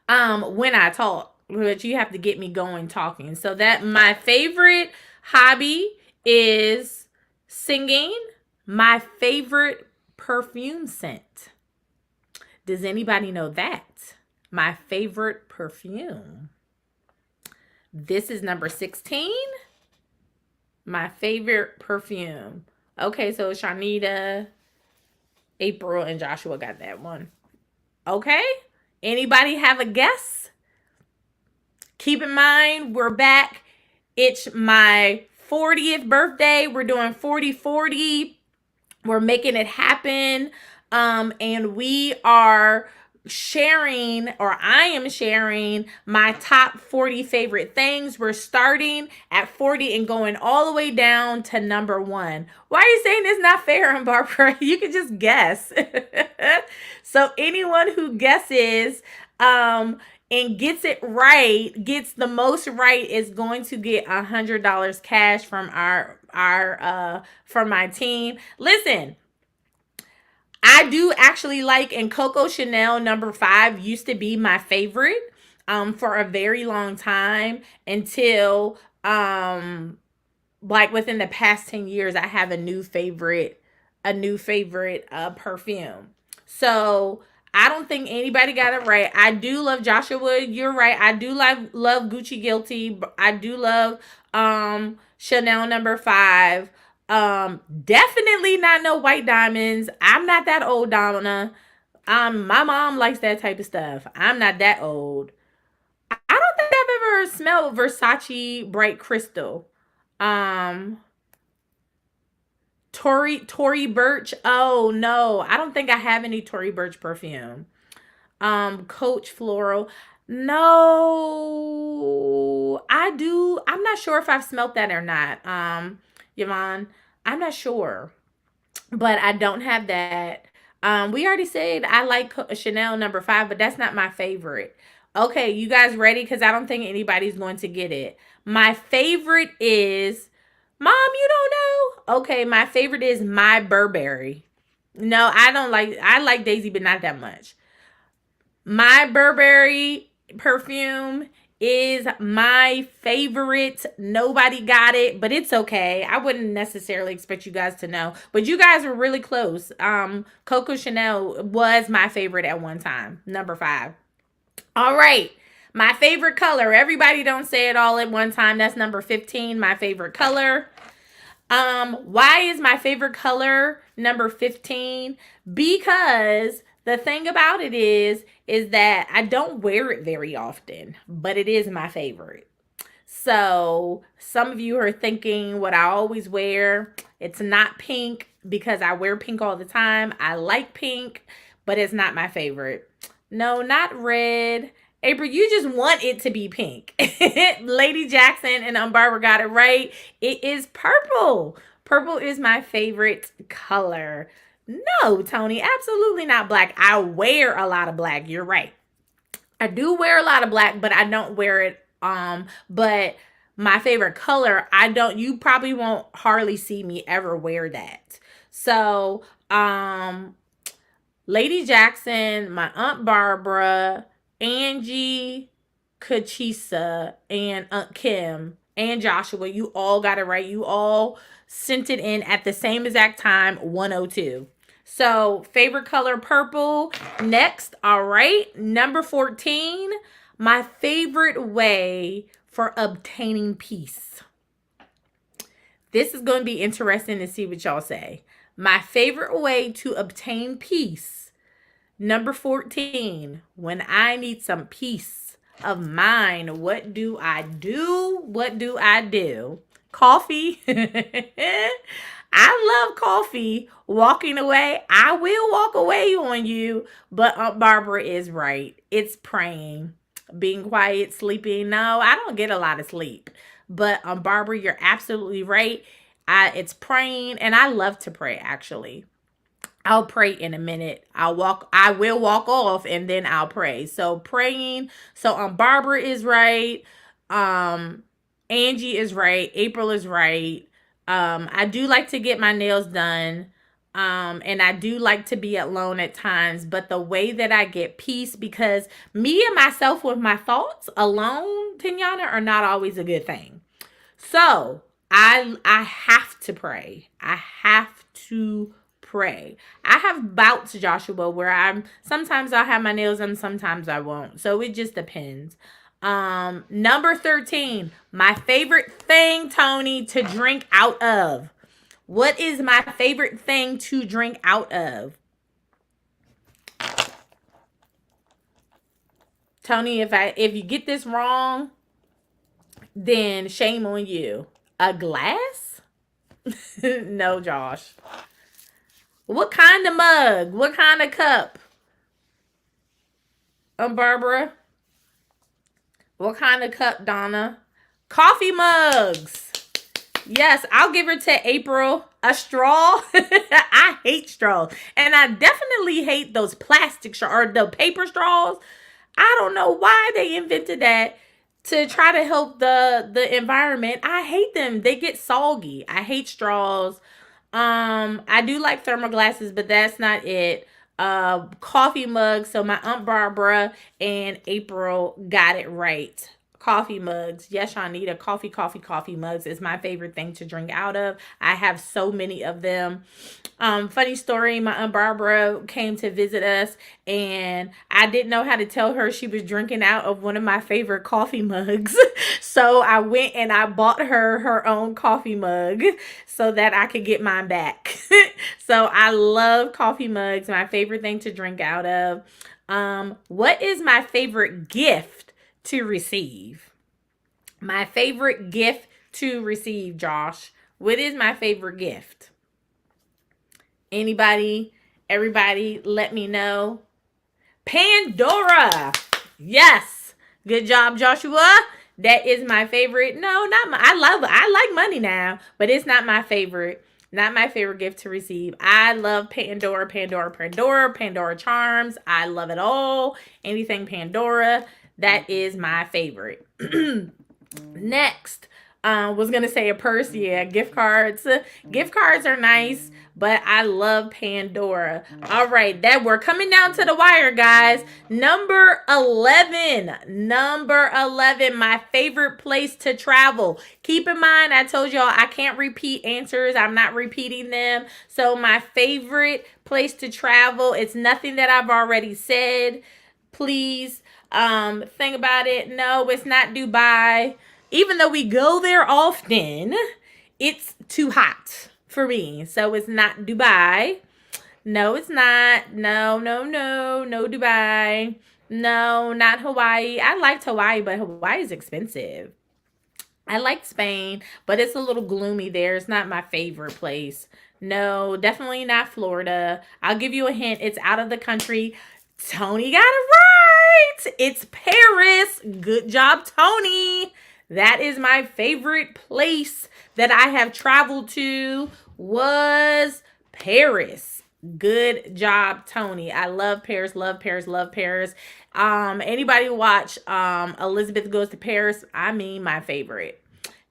when I talk, but you have to get me going talking. So that my favorite hobby is singing. My favorite perfume scent. Does anybody know that? My favorite perfume. This is number 16. My favorite perfume. Okay, so Shanita, April, and Joshua got that one. Okay? Anybody have a guess? Keep in mind, we're back. It's my 40th birthday. We're doing 40-40. We're making it happen. And we are sharing, or I am sharing, my top 40 favorite things. We're starting at 40 and going all the way down to number 1. Why are you saying it's not fair, Barbara? You can just guess. So anyone who guesses and gets it right, gets the most right, is going to get $100 cash from from my team. Listen, I do actually like, and Coco Chanel number 5 used to be my favorite for a very long time, until like within the past 10 years I have a new favorite perfume. So I don't think anybody got it right. I do love Joshua. You're right. I do love Gucci Guilty. I do love Chanel number 5. Definitely not no white diamonds. I'm not that old, Donna. My mom likes that type of stuff. I'm not that old. I don't think I've ever smelled Versace Bright Crystal. Tory Burch. Oh no, I don't think I have any Tory Burch perfume. Coach Floral. No, I do. I'm not sure if I've smelt that or not. Yvonne, I'm not sure, but I don't have that. We already said I like Chanel No. 5, but that's not my favorite. Okay, you guys ready? Because I don't think anybody's going to get it. My favorite is, Mom, you don't know? Okay, my favorite is My Burberry. No, I like Daisy, but not that much. My Burberry perfume is my favorite. Nobody got it, but it's okay. I wouldn't necessarily expect you guys to know, but you guys were really close. Coco Chanel was my favorite at one time, number 5. All right, my favorite color. Everybody don't say it all at one time. That's number 15, my favorite color. Why is my favorite color number 15? Because the thing about it is that I don't wear it very often, but it is my favorite. So some of you are thinking what I always wear. It's not pink because I wear pink all the time. I like pink, but it's not my favorite. No, not red. April, you just want it to be pink. Lady Jackson and Barbara got it right. It is purple. Purple is my favorite color. No, Tony, absolutely not black. I wear a lot of black. You're right. I do wear a lot of black, but I don't wear it. But my favorite color, you probably won't hardly see me ever wear that. So, Lady Jackson, my Aunt Barbara, Angie, Kachisa, and Aunt Kim, and Joshua, you all got it right. You all sent it in at the same exact time, 102. So, favorite color, purple. Next, all right, number 14, my favorite way for obtaining peace. This is going to be interesting to see what y'all say. My favorite way to obtain peace, number 14, when I need some peace of mind, what do I do? What do I do? Coffee. I love coffee. Walking away, I will walk away on you, but Aunt Barbara is right. It's praying, being quiet, sleeping. No, I don't get a lot of sleep, but Aunt Barbara, you're absolutely right. It's praying, and I love to pray, actually. I'll pray in a minute. I will walk off and then I'll pray. So praying. So Barbara is right. Angie is right. April is right. I do like to get my nails done. And I do like to be alone at times, but the way that I get peace, because me and myself with my thoughts alone, Tignana, are not always a good thing. So I have to pray. I have to pray. I have bouts, Joshua, where sometimes I'll have my nails done, sometimes I won't. So it just depends. Number 13, my favorite thing, Tony, to drink out of. What is my favorite thing to drink out of? Tony, if you get this wrong, then shame on you. A glass? No, Josh. What kind of mug? What kind of cup? Barbara? What kind of cup, Donna? Coffee mugs. Yes, I'll give her to April. A straw. I hate straws. And I definitely hate those plastic straws or the paper straws. I don't know why they invented that to try to help the environment. I hate them. They get soggy. I hate straws. I do like thermal glasses, but that's not it. Coffee mugs. So my Aunt Barbara and April got it right. coffee mugs. Yes, Shanita, coffee mugs is my favorite thing to drink out of. I have so many of them. Funny story, my Aunt Barbara came to visit us, and I didn't know how to tell her she was drinking out of one of my favorite coffee mugs. So I went and I bought her own coffee mug so that I could get mine back. So I love coffee mugs, my favorite thing to drink out of. What is my favorite gift to receive? My favorite gift to receive, Josh. What is my favorite gift? Anybody? Everybody, let me know. Pandora. Yes. Good job, Joshua. That is my favorite. No, not my. I like money now, but it's not my favorite. Not my favorite gift to receive. I love Pandora charms. I love it all. Anything Pandora, that is my favorite. Next, was gonna say a purse. Yeah, gift cards. Gift cards are nice, but I love Pandora. All right, that we're coming down to the wire, guys. Number 11, my favorite place to travel. Keep in mind, I told y'all I can't repeat answers. I'm not repeating them. So my favorite place to travel, it's nothing that I've already said. Please think about it. No, it's not Dubai. Even though we go there often, it's too hot for me. So it's not Dubai. No, it's not. No, Dubai. No, not Hawaii. I liked Hawaii, but Hawaii is expensive. I like Spain, but it's a little gloomy there. It's not my favorite place. No, definitely not Florida. I'll give you a hint. It's out of the country. Tony got it right. It's Paris. Good job, Tony. That is my favorite place that I have traveled to, was Paris. Good job, Tony. I love Paris, love Paris. Anybody watch Elizabeth Goes to Paris? I mean, my favorite.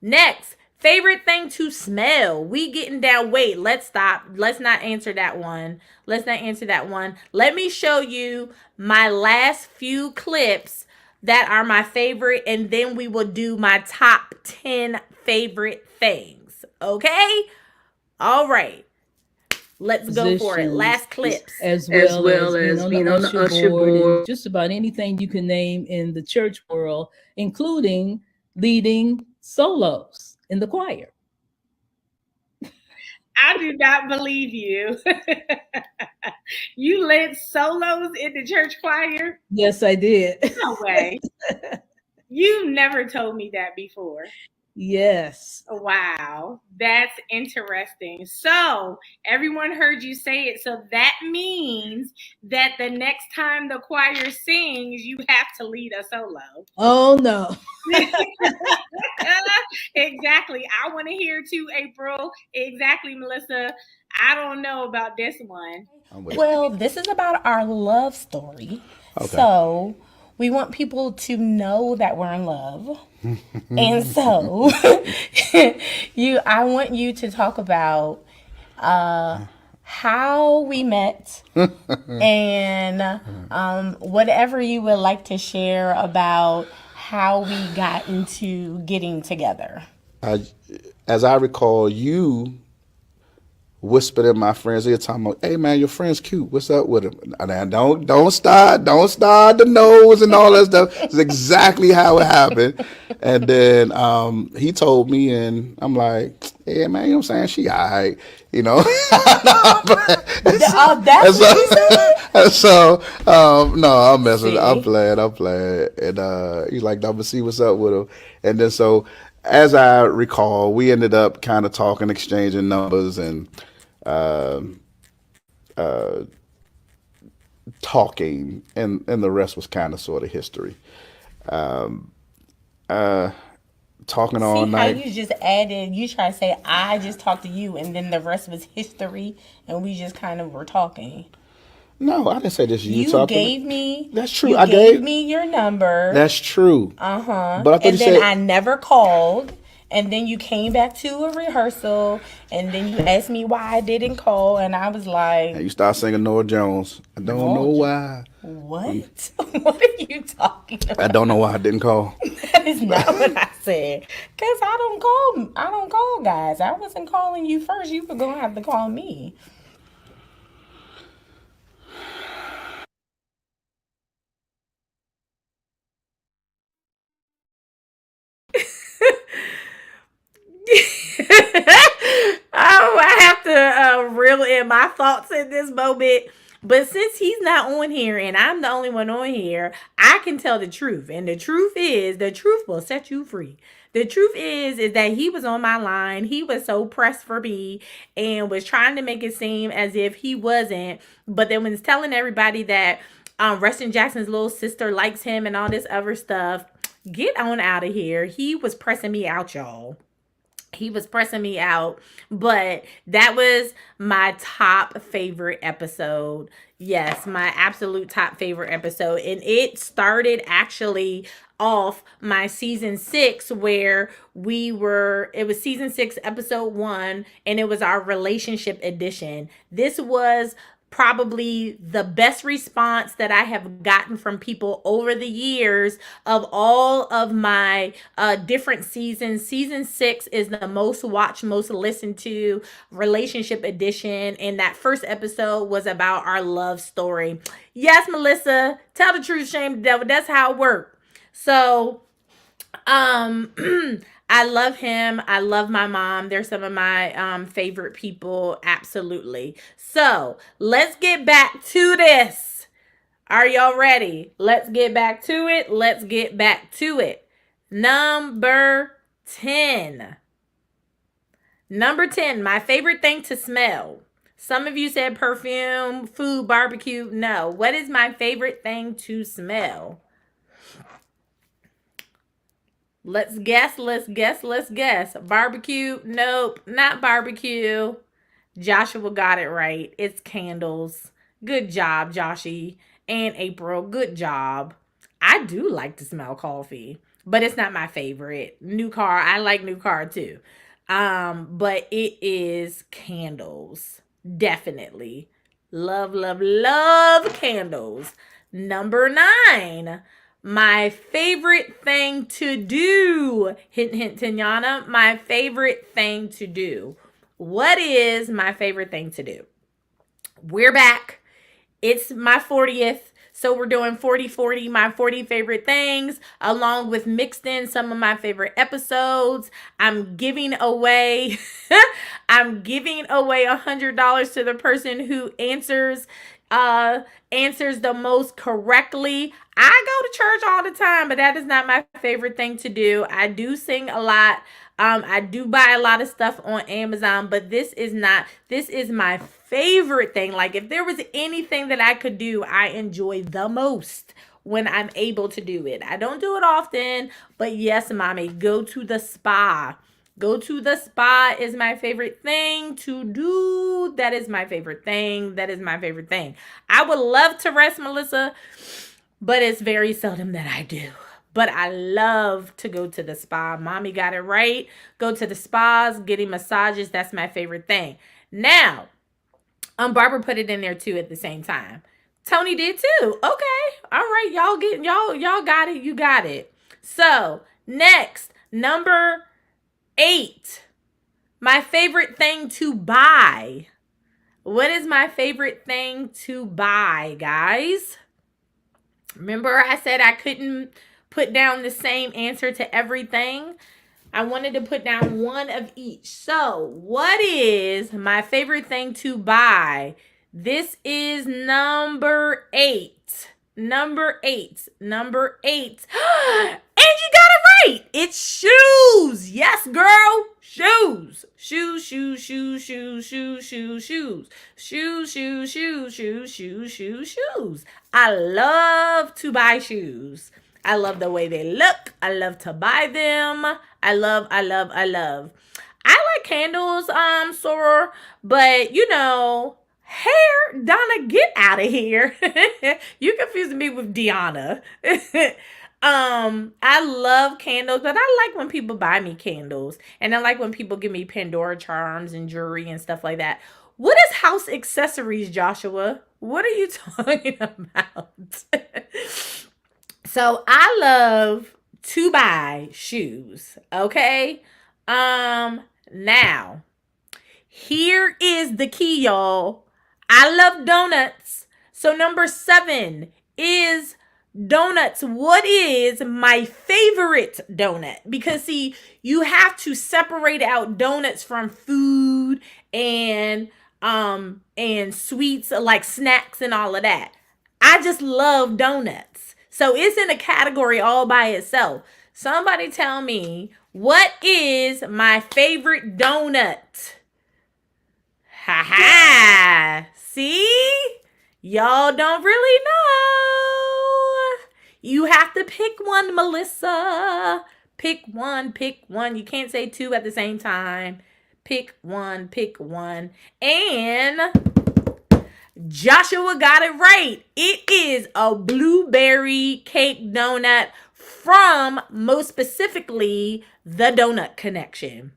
Next, favorite thing to smell. We getting down. Wait, let's stop. Let's not answer that one. Let me show you my last few clips that are my favorite, and then we will do my top 10 favorite things. Okay? All right. Let's go for it. Last clips. As well as being on the usher board. Just about anything you can name in the church world, including leading solos in the choir. I do not believe you. You led solos in the church choir? Yes, I did. No way. You never told me that before. Yes. Wow. That's interesting. So everyone heard you say it. So that means that the next time the choir sings, you have to lead a solo. Oh, no. Exactly. I want to hear too, April. Exactly, Melissa. I don't know about this one. Well, this is about our love story. Okay. So we want people to know that we're in love. And so I want you to talk about how we met and whatever you would like to share about how we got into getting together. As I recall, you whispered in my friend's ear, talking about, "Hey man, your friend's cute. What's up with him?" And don't start the nose and all that stuff. It's exactly how it happened. And then he told me, and I'm like, "Yeah, man, you know what I'm saying? She all right, you know." No, I'm messing. I'm playing. And he's like, "I'm gonna see what's up with him." And then so, as I recall, we ended up kind of talking, exchanging numbers, and talking, and the rest was kind of sort of history. Talking all night. How you just added, you try to say, I just talked to you, and then the rest was history, and we just kind of were talking. No, I didn't say this. You gave me. That's true. You gave me your number. That's true. But I never called. And then you came back to a rehearsal, and then you asked me why I didn't call, and I was like, and you start singing Norah Jones. I don't know why. What? What are you talking about? I don't know why I didn't call. That is not what I said. Cause I don't call guys. I wasn't calling you first. You were gonna have to call me. I have to reel in my thoughts in this moment. But since he's not on here and I'm the only one on here, I can tell the truth. And the truth will set you free. The truth is that he was on my line. He was so pressed for me and was trying to make it seem as if he wasn't. But then when he's telling everybody that Rustin Jackson's little sister likes him and all this other stuff, get on out of here. He was pressing me out, y'all. He was pressing me out, but that was my top favorite episode. Yes, my absolute top favorite episode. And it started actually off my season 6 where it was season 6, episode 1, and it was our relationship edition. This was probably the best response that I have gotten from people over the years of all of my different seasons. Season 6 is the most watched, most listened to relationship edition. And that first episode was about our love story. Yes, Melissa, tell the truth, shame the devil. That's how it worked. So, I love him. I love my mom. They're some of my favorite people. Absolutely. So let's get back to this. Are y'all ready? Let's get back to it. Let's get back to it. Number 10. Number 10, my favorite thing to smell. Some of you said perfume, food, barbecue. No. What is my favorite thing to smell? Let's guess. Barbecue? Nope, not barbecue. Joshua got it right. It's candles. Good job, Joshy and April. Good job. I do like to smell coffee, but it's not my favorite. New car. I like new car too. But it is candles. Definitely. Love candles. Number 9. My favorite thing to do. Hint, hint, Tanyana. My favorite thing to do. What is my favorite thing to do? We're back. It's my 40th. So we're doing 40, my 40 favorite things, along with mixed in some of my favorite episodes. I'm giving away $100 to the person who answers the most correctly. I go to church all the time, but that is not my favorite thing to do. I do sing a lot. I do buy a lot of stuff on Amazon, but this is my favorite thing. Like, if there was anything that I could do, I enjoy the most when I'm able to do it. I don't do it often, but yes, mommy, go to the spa. Go to the spa is my favorite thing to do. That is my favorite thing. I would love to rest, Melissa, but it's very seldom that I do. But I love to go to the spa. Mommy got it right. Go to the spas, getting massages. That's my favorite thing. Now, Barbara put it in there too at the same time. Tony did too. Okay. All right. Y'all got it. You got it. So next, number 8. My favorite thing to buy. What is my favorite thing to buy, guys? Remember I said I couldn't put down the same answer to everything? I wanted to put down one of each. So, what is my favorite thing to buy? This is number 8. Number 8. And you got it right. It's shoes. Yes, girl. Shoes. Shoes. I love to buy shoes. I love the way they look. I love to buy them. I love. I like candles, Sora, but hair, Donna, get out of here. You confusing me with Deanna. I love candles, but I like when people buy me candles, and I like when people give me Pandora charms and jewelry and stuff like that. What is house accessories, Joshua? What are you talking about? So I love to buy shoes. Okay. Now, here is the key, y'all. I love donuts. So number 7 is donuts. What is my favorite donut? Because see, you have to separate out donuts from food and sweets like snacks and all of that. I just love donuts. So it's in a category all by itself. Somebody tell me, what is my favorite donut? Ha ha. See? Y'all don't really know. You have to pick one, Melissa. Pick one. You can't say 2 at the same time. Pick one. And Joshua got it right. It is a blueberry cake donut from, most specifically, the Donut Connection.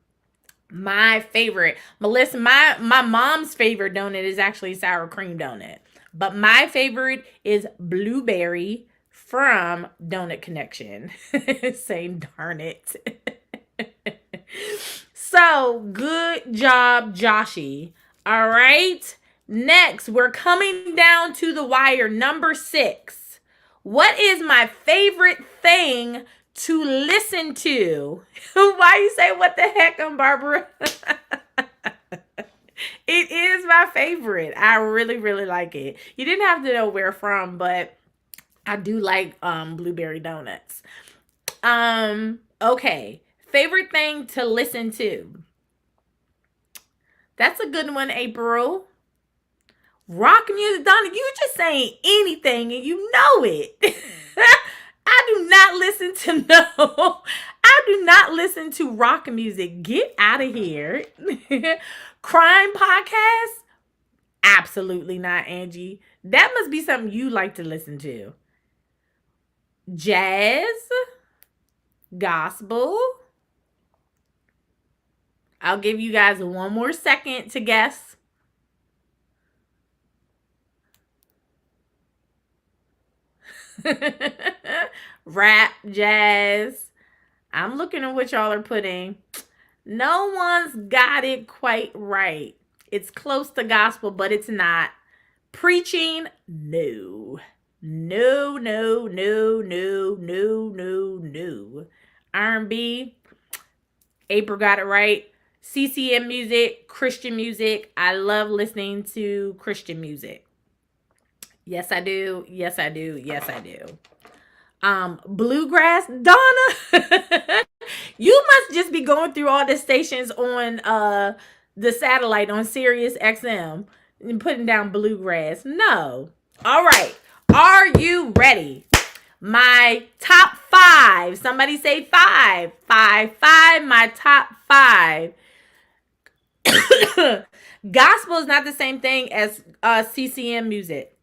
My favorite. Melissa, my mom's favorite donut is actually sour cream donut. But my favorite is blueberry from Donut Connection. Saying darn it. So, good job, Joshy. All right. Next, we're coming down to the wire. Number 6. What is my favorite thing to listen to? Why you say what the heck, Barbara? It is my favorite. I really, really like it. You didn't have to know where from, but I do like blueberry donuts. Okay. Favorite thing to listen to. That's a good one, April. Rock music, Donna, you just saying anything and you know it. I do not listen to rock music. Get out of here. Crime podcast? Absolutely not, Angie. That must be something you like to listen to. Jazz? Gospel? I'll give you guys one more second to guess. Rap, jazz. I'm looking at what y'all are putting. No one's got it quite right. It's close to gospel, but it's not. Preaching, no. No. R&B, April got it right. CCM music, Christian music. I love listening to Christian music. Yes, I do. Bluegrass, Donna. You must just be going through all the stations on the satellite on Sirius XM and putting down bluegrass. No. All right. Are you ready? My top 5. Somebody say 5. 5. My top 5. Gospel is not the same thing as CCM music.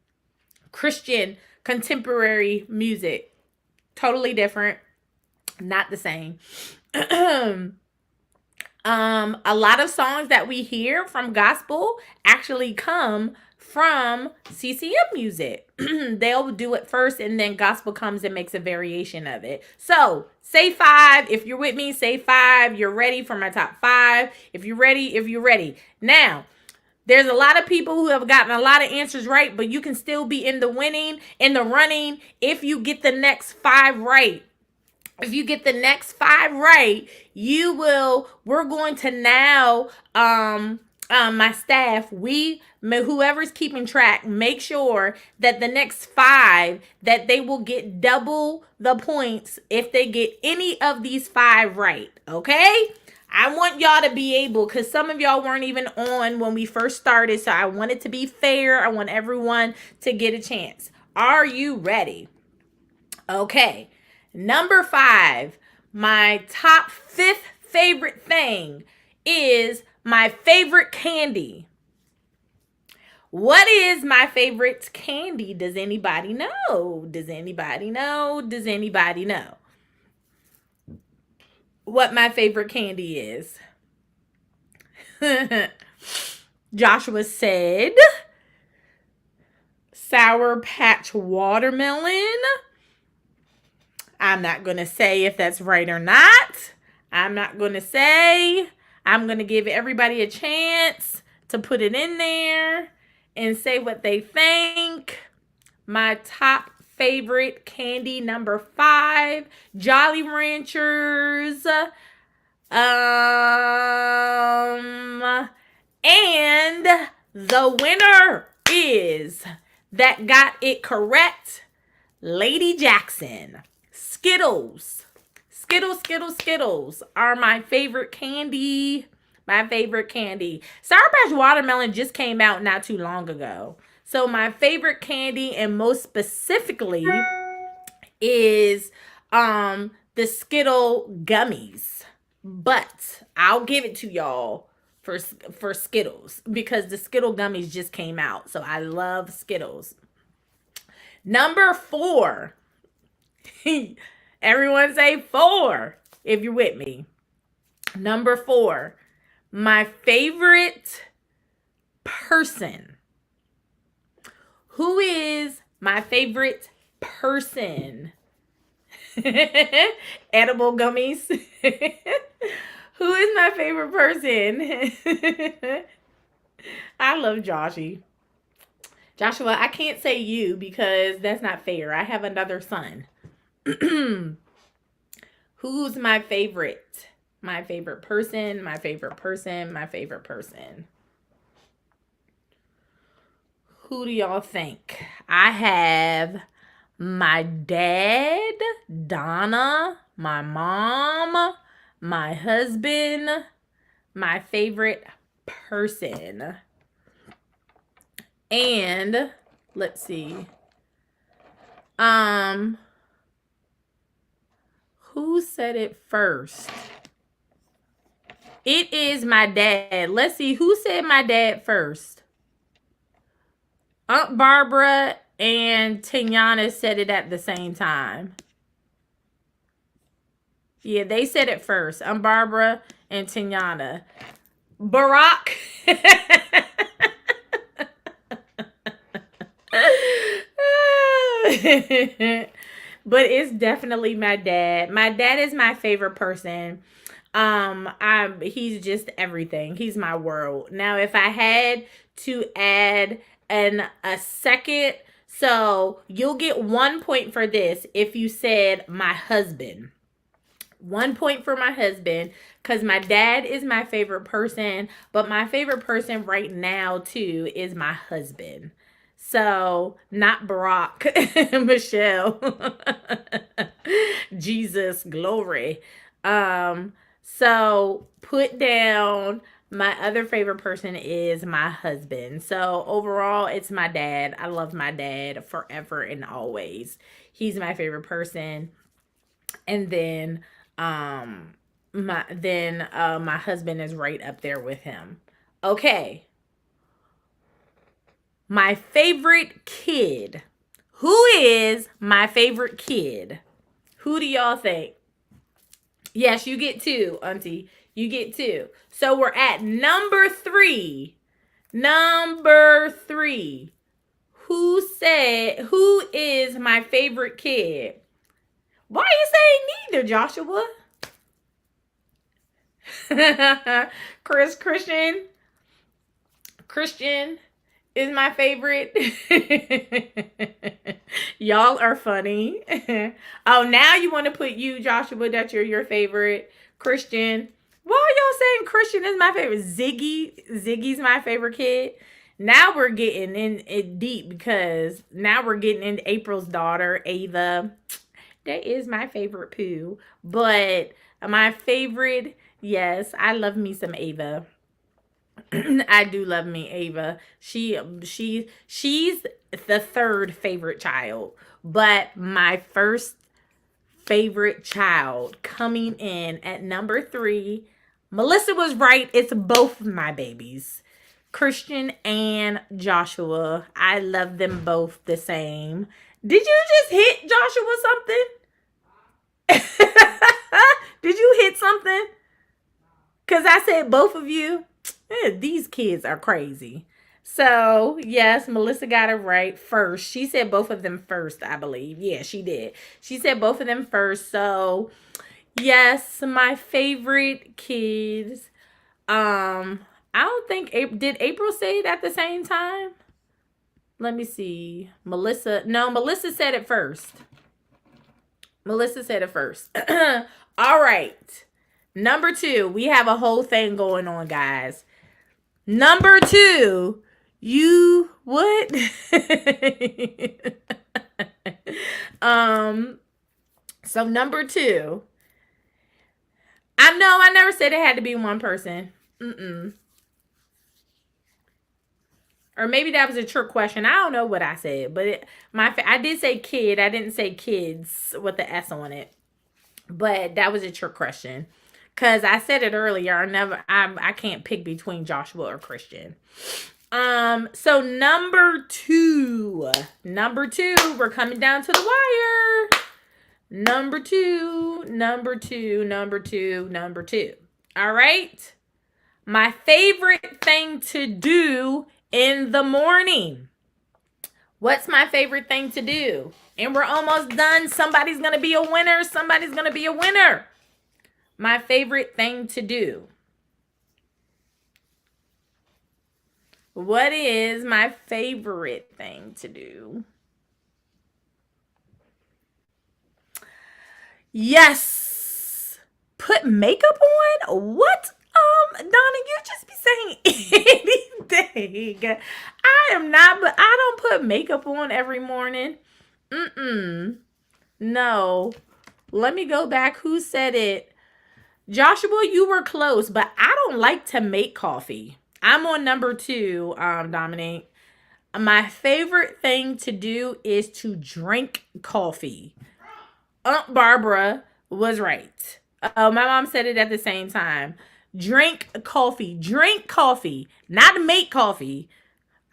Christian contemporary music. Totally different. Not the same. A lot of songs that we hear from gospel actually come from CCM music. They'll do it first and then gospel comes and makes a variation of it. So say 5. If you're with me, say 5. You're ready for my top 5. If you're ready. Now, there's a lot of people who have gotten a lot of answers right, but you can still be in the running if you get the next 5 right. If you get the next 5 right, we're going to now, my staff, whoever's keeping track, make sure that the next 5, that they will get double the points if they get any of these 5 right. Okay? I want y'all to be able, because some of y'all weren't even on when we first started, so I want it to be fair. I want everyone to get a chance. Are you ready? Okay. Number 5, my top 5th favorite thing is my favorite candy. What is my favorite candy? Does anybody know? What my favorite candy is? Joshua said Sour Patch watermelon. I'm not going to say if that's right or not. I'm not going to say. I'm going to give everybody a chance to put it in there and say what they think. My top favorite candy, number 5, Jolly Ranchers. And the winner is, that got it correct, Lady Jackson. Skittles. Skittles are my favorite candy. My favorite candy. Sour Patch watermelon just came out not too long ago. So my favorite candy, and most specifically, is the Skittle gummies. But I'll give it to y'all for Skittles, because the Skittle gummies just came out. So I love Skittles. Number 4. Everyone say 4 if you're with me. Number 4. My favorite person. Who is my favorite person? Edible gummies. Who is my favorite person? I love Joshy. Joshua, I can't say you because that's not fair. I have another son. Who's my favorite? My favorite person, my favorite person, my favorite person. Who do y'all think? I have my dad, Donna, my mom, my husband, my favorite person. And let's see. Who said it first? It is my dad. Let's see, who said my dad first? Aunt Barbara and Tiana said it at the same time. Yeah, they said it first. Aunt Barbara and Tiana. Barack. But it's definitely my dad. My dad is my favorite person. He's just everything. He's my world. Now, if I had to add a second, so you'll get 1 point for this if you said my husband. 1 point for my husband, because my dad is my favorite person, but my favorite person right now too is my husband. So, not Barack, Michelle. Jesus, glory. So put down my other favorite person is my husband. So overall, it's my dad. I love my dad forever and always. He's my favorite person. And then my husband is right up there with him. Okay. My favorite kid. Who is my favorite kid? Who do y'all think? Yes, you get 2, Auntie. You get 2. So we're at number 3. Number 3. Who is my favorite kid? Why are you saying neither, Joshua? Christian is my favorite. Y'all are funny. Oh, now you want to put you, Joshua, that you're your favorite. Christian. Why are y'all saying Christian is my favorite? Ziggy's my favorite kid. Now we're getting in it deep, because now we're getting into April's daughter, Ava. That is my favorite Pooh. But my favorite, yes, I love me some Ava. I do love me Ava. She's the third favorite child, but my first favorite child coming in at number 3. Melissa was right. It's both my babies, Christian and Joshua. I love them both the same. Did you just hit Joshua something? Did you hit something? Because I said both of you. These kids are crazy. So, yes, Melissa got it right first. She said both of them first, I believe. Yeah, she did. She said both of them first. So, yes, my favorite kids. I don't think did April say it at the same time? Let me see. Melissa said it first. Melissa said it first. All right. Number 2, we have a whole thing going on, guys. Number 2, you what? So number 2. I never said it had to be one person. Or maybe that was a trick question. I don't know what I said, but I did say kid. I didn't say kids with the S on it. But that was a trick question. Cause I said it earlier. I can't pick between Joshua or Christian. So number 2, we're coming down to the wire. Number 2. All right. My favorite thing to do in the morning. What's my favorite thing to do? And we're almost done. Somebody's going to be a winner. My favorite thing to do. What is my favorite thing to do? Yes. Put makeup on? What? Donna, you just be saying anything. I don't put makeup on every morning. No. Let me go back. Who said it? Joshua, you were close, but I don't like to make coffee. I'm on number 2, Dominique. My favorite thing to do is to drink coffee. Aunt Barbara was right. My mom said it at the same time. Drink coffee, not to make coffee.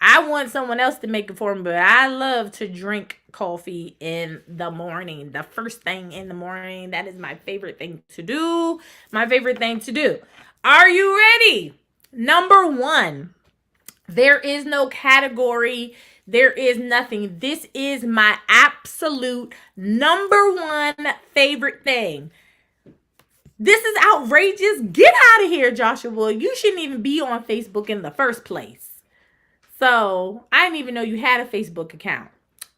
I want someone else to make it for me, but I love to drink coffee in the morning. The first thing in the morning. That is my favorite thing to do. Are you ready? Number 1. There is no category. There is nothing. This is my absolute number 1 favorite thing. This is outrageous. Get out of here, Joshua. You shouldn't even be on Facebook in the first place. So, I didn't even know you had a Facebook account.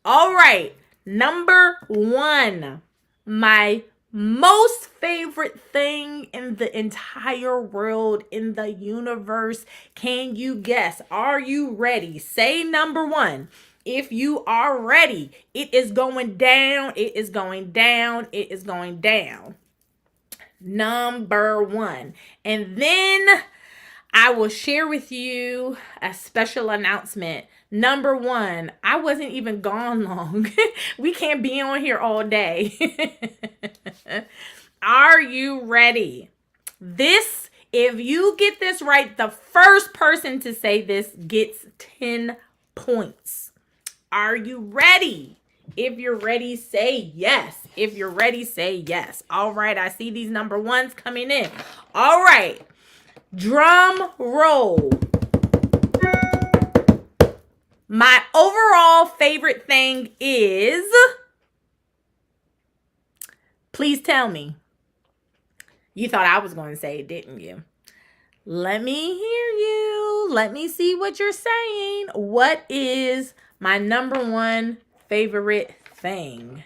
All right. Number 1. My most favorite thing in the entire world, in the universe. Can you guess? Are you ready? Say number 1. If you are ready, it is going down. Number 1. And then I will share with you a special announcement. Number 1, I wasn't even gone long. We can't be on here all day. Are you ready? If you get this right, the first person to say this gets 10 points. Are you ready? If you're ready, say yes. All right, I see these number 1s coming in. All right. Drum roll. My overall favorite thing is, please tell me. You thought I was going to say it, didn't you? Let me hear you. Let me see what you're saying. What is my number 1 favorite thing?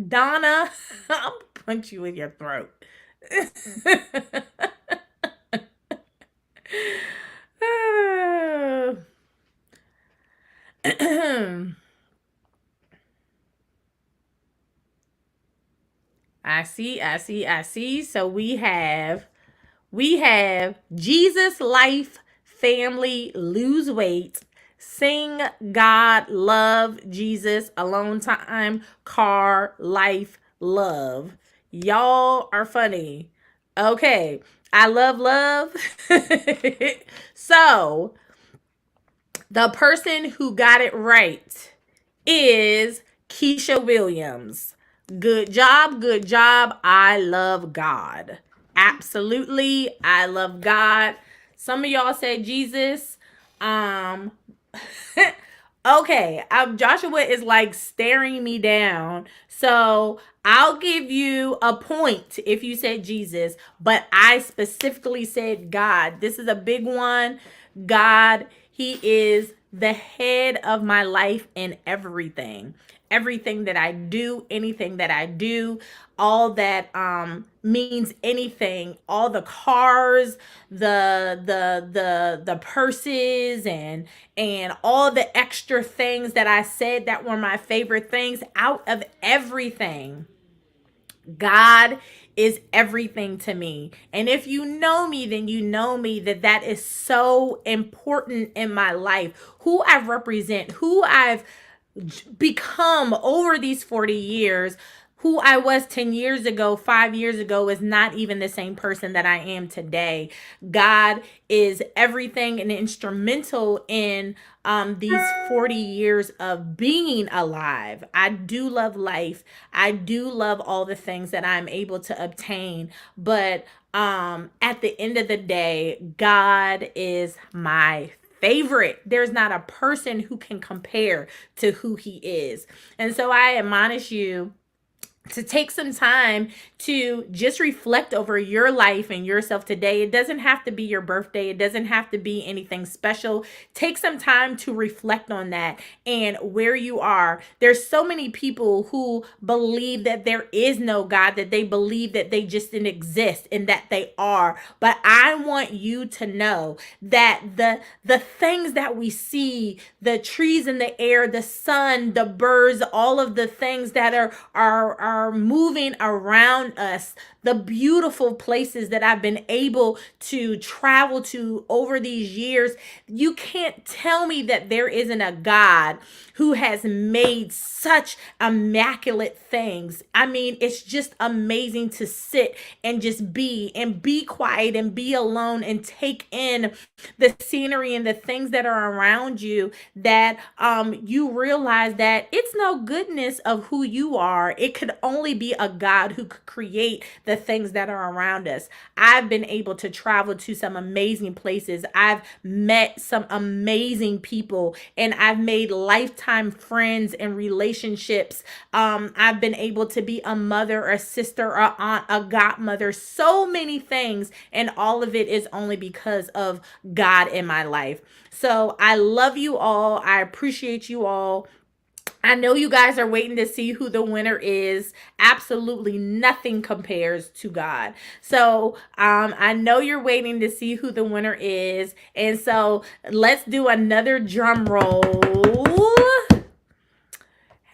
Donna, I'll punch you in your throat. I see. So we have Jesus Life Family Lose Weight, Sing God Love Jesus, Alone Time, Car Life Love. Y'all are funny. Okay. I love. So the person who got it right is Keisha Williams. Good job. Good job. I love God. Absolutely. I love God. Some of y'all said Jesus. Okay, Joshua is like staring me down. So I'll give you a point if you said Jesus, but I specifically said God. This is a big one. God, He is the head of my life and everything. Everything that I do, anything that I do, all that means anything, all the cars, the purses and all the extra things that I said that were my favorite things, out of everything, God is everything to me. And if you know me, then you know me that is so important in my life. Who I represent, who I've become over these 40 years, who I was 10 years ago, 5 years ago, is not even the same person that I am today. God is everything and instrumental in these 40 years of being alive. I do love life. I do love all the things that I'm able to obtain. But at the end of the day, God is my favorite. There's not a person who can compare to who He is. And so I admonish you to take some time to just reflect over your life and yourself today. It doesn't have to be your birthday. It doesn't have to be anything special. Take some time to reflect on that and where you are. There's so many people who believe that there is no God, that they believe that they just didn't exist and that they are. But I want you to know that the things that we see, the trees in the air, the sun, the birds, all of the things that are moving around us, the beautiful places that I've been able to travel to over these years, you can't tell me that there isn't a God who has made such immaculate things. I mean, it's just amazing to sit and just be quiet and be alone and take in the scenery and the things that are around you, that you realize that it's no goodness of who you are. It could only be a God who could create the things that are around us. I've been able to travel to some amazing places. I've met some amazing people, and I've made lifetime friends and relationships. I've been able to be a mother, a sister, a aunt, a godmother, so many things, and all of it is only because of God in my life. So I love you all. I appreciate you all. I know you guys are waiting to see who the winner is. Absolutely nothing compares to God. So I know you're waiting to see who the winner is. And so let's do another drum roll.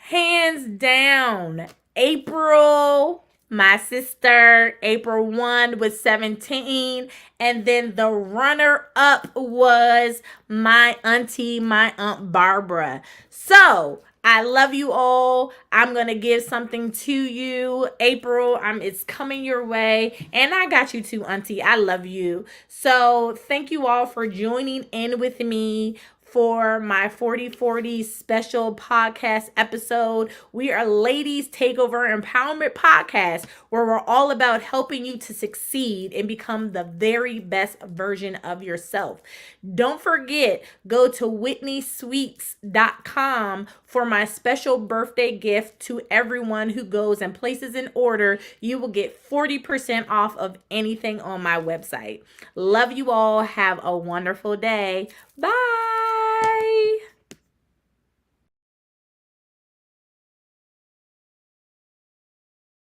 Hands down, April, my sister. April won with 17. And then the runner up was my auntie, my Aunt Barbara. So I love you all. I'm going to give something to you, April. It's coming your way. And I got you too, auntie. I love you. So thank you all for joining in with me for my 40/40 special podcast episode. We are Ladies Takeover Empowerment Podcast, where we're all about helping you to succeed and become the very best version of yourself. Don't forget, go to WhitneySweets.com for my special birthday gift to everyone who goes and places an order. You will get 40% off of anything on my website. Love you all. Have a wonderful day. Bye.